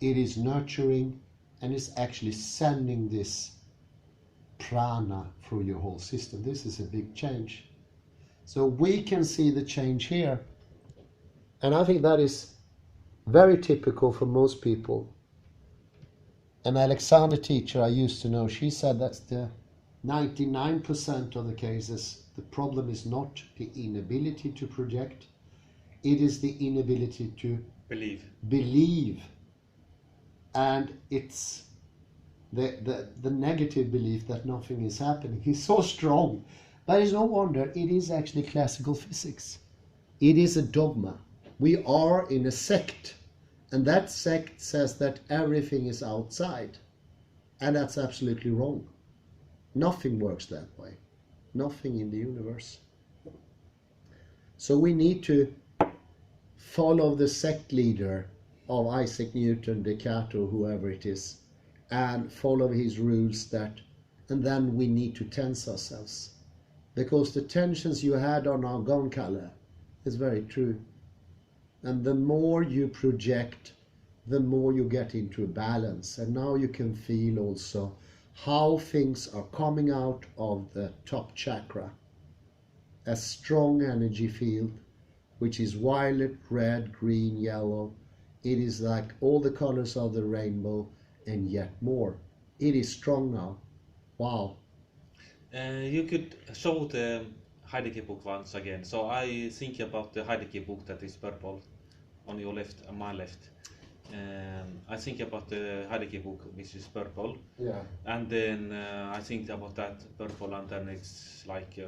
it is nurturing and is actually sending this prana through your whole system. This is a big change. So we can see the change here, and I think that is very typical for most people. An Alexander teacher I used to know, she said that's the 99% of the cases. The problem is not the inability to project, it is the inability to believe. And it's the negative belief that nothing is happening is so strong. But it's no wonder, it is actually classical physics. It is a dogma. We are in a sect, and that sect says that everything is outside, and that's absolutely wrong. Nothing works that way. Nothing in the universe. So we need to follow the sect leader of Isaac Newton, Descartes, or whoever it is, and follow his rules, and then we need to tense ourselves. Because the tensions you had on our gone color is very true. And the more you project, the more you get into a balance. And now you can feel also how things are coming out of the top chakra. A strong energy field, which is violet, red, green, yellow. It is like all the colors of the rainbow and yet more. It is strong now. Wow. You could show the Heidegger book once again. So I think about the Heidegger book that is purple on your left and my left. I think about the Heidegger book which is purple. Yeah. And then I think about that purple, and then it's like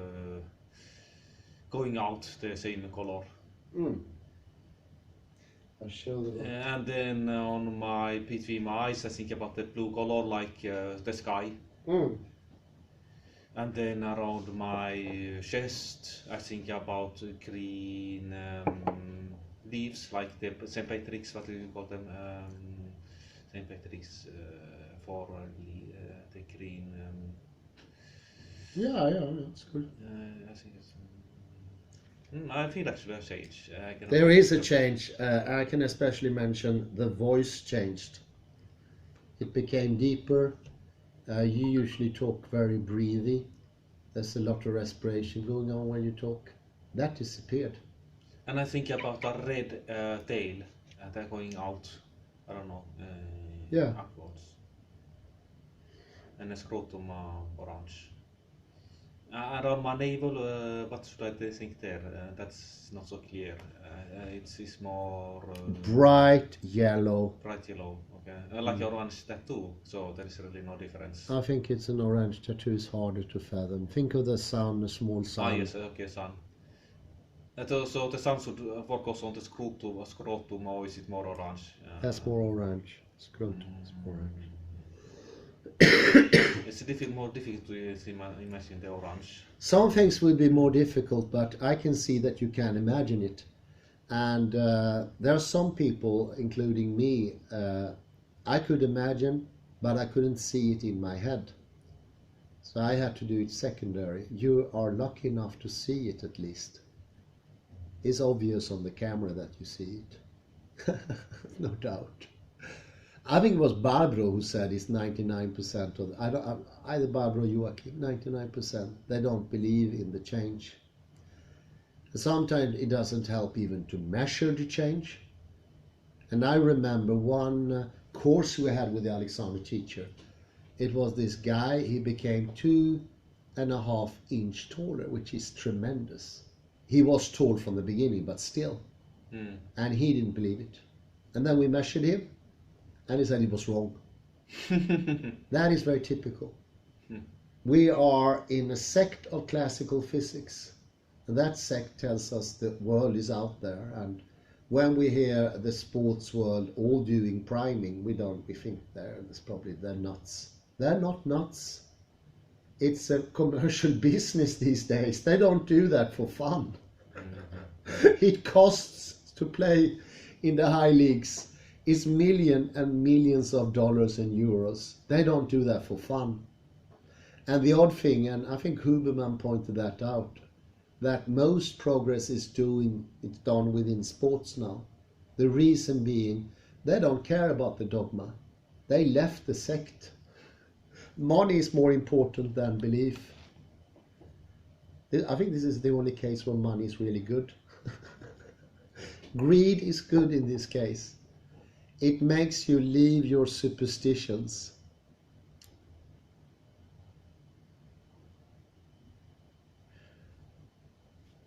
going out the same color. I'll show them. And then on my between my eyes, I think about the blue color, like the sky. And then around my chest, I think about green leaves, like the St. Patrick's, what do you call them? St. Patrick's for the green. Yeah, that's good. I think it's. I feel actually a change. There is a change. I can especially mention the voice changed. It became deeper. You usually talk very breathy. There's a lot of respiration going on when you talk. That disappeared. And I think about a red tail that going out. I don't know. Upwards. And a scrotum orange. Around my navel, what should I think there? That's not so clear. It's more bright yellow. Bright yellow, okay. Like orange tattoo, so there is really no difference. I think it's an orange tattoo is harder to fathom. Think of the sun, a small sun. Yes, okay, sun. So the sun should focus on the scrotum, or is it more orange? That's more orange. Scrotum is more orange. It's more difficult to imagine the orange. Some things will be more difficult, but I can see that you can imagine it. And there are some people, including me, I could imagine, but I couldn't see it in my head. So I had to do it secondary. You are lucky enough to see it at least. It's obvious on the camera that you see it. No doubt. I think it was Barbro who said it's 99% of either Barbro or Joachim, 99%. They don't believe in the change. Sometimes it doesn't help even to measure the change. And I remember one course we had with the Alexander teacher. It was this guy, he became 2.5 inches taller, which is tremendous. He was tall from the beginning, but still. And he didn't believe it. And then we measured him. And he said he was wrong. That is very typical. We are in a sect of classical physics. And that sect tells us the world is out there. And when we hear the sports world all doing priming, we think they're nuts. They're not nuts. It's a commercial business these days. They don't do that for fun. It costs to play in the high leagues. It's millions and millions of dollars and euros. They don't do that for fun. And the odd thing, and I think Huberman pointed that out, that most progress is done within sports now. The reason being, they don't care about the dogma. They left the sect. Money is more important than belief. I think this is the only case where money is really good. Greed is good in this case. It makes you leave your superstitions.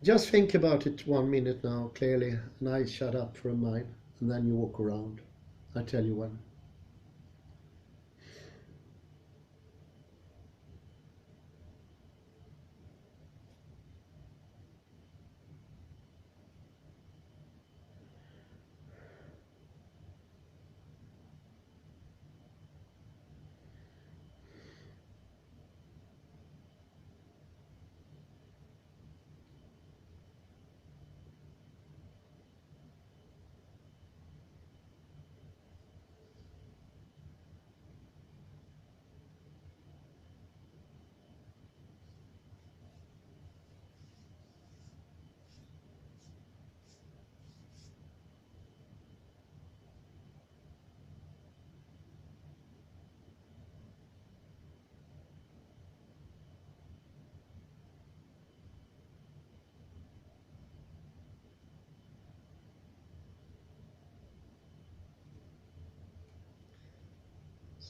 Just think about it 1 minute now, clearly, and I shut up for a minute, and then you walk around. I tell you when.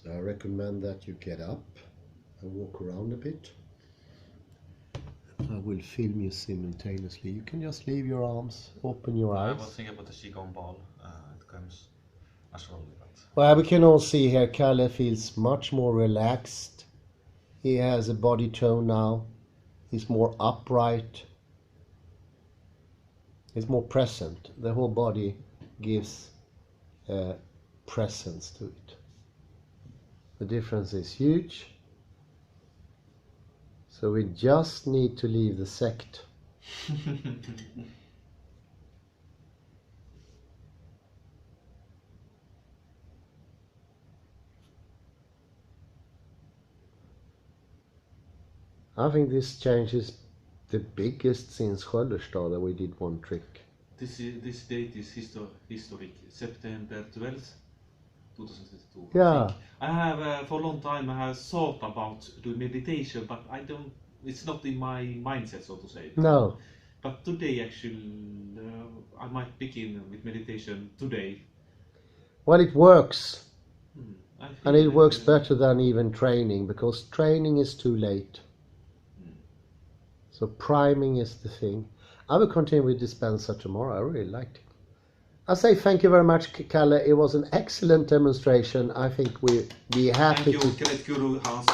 So I recommend that you get up and walk around a bit. I will film you simultaneously. You can just leave your arms, open your eyes. I was thinking about the Qigong ball. It comes naturally. But... Well, we can all see here Kalle feels much more relaxed. He has a body tone now. He's more upright. He's more present. The whole body gives presence to it. The difference is huge. So we just need to leave the sect. I think this change is the biggest since Sköllerstad that we did one trick. This date is historic. September 12th, 2022. Yeah. I have for a long time I have thought about doing meditation, but I don't. It's not in my mindset, so to say. No. But today, actually, I might begin with meditation today. Well, it works. And it that, works better than even training, because training is too late. So priming is the thing. I will continue with Dispenza tomorrow. I really liked it. I say thank you very much, Kalle. It was an excellent demonstration. I think we're happy. Thank you, great guru Hans.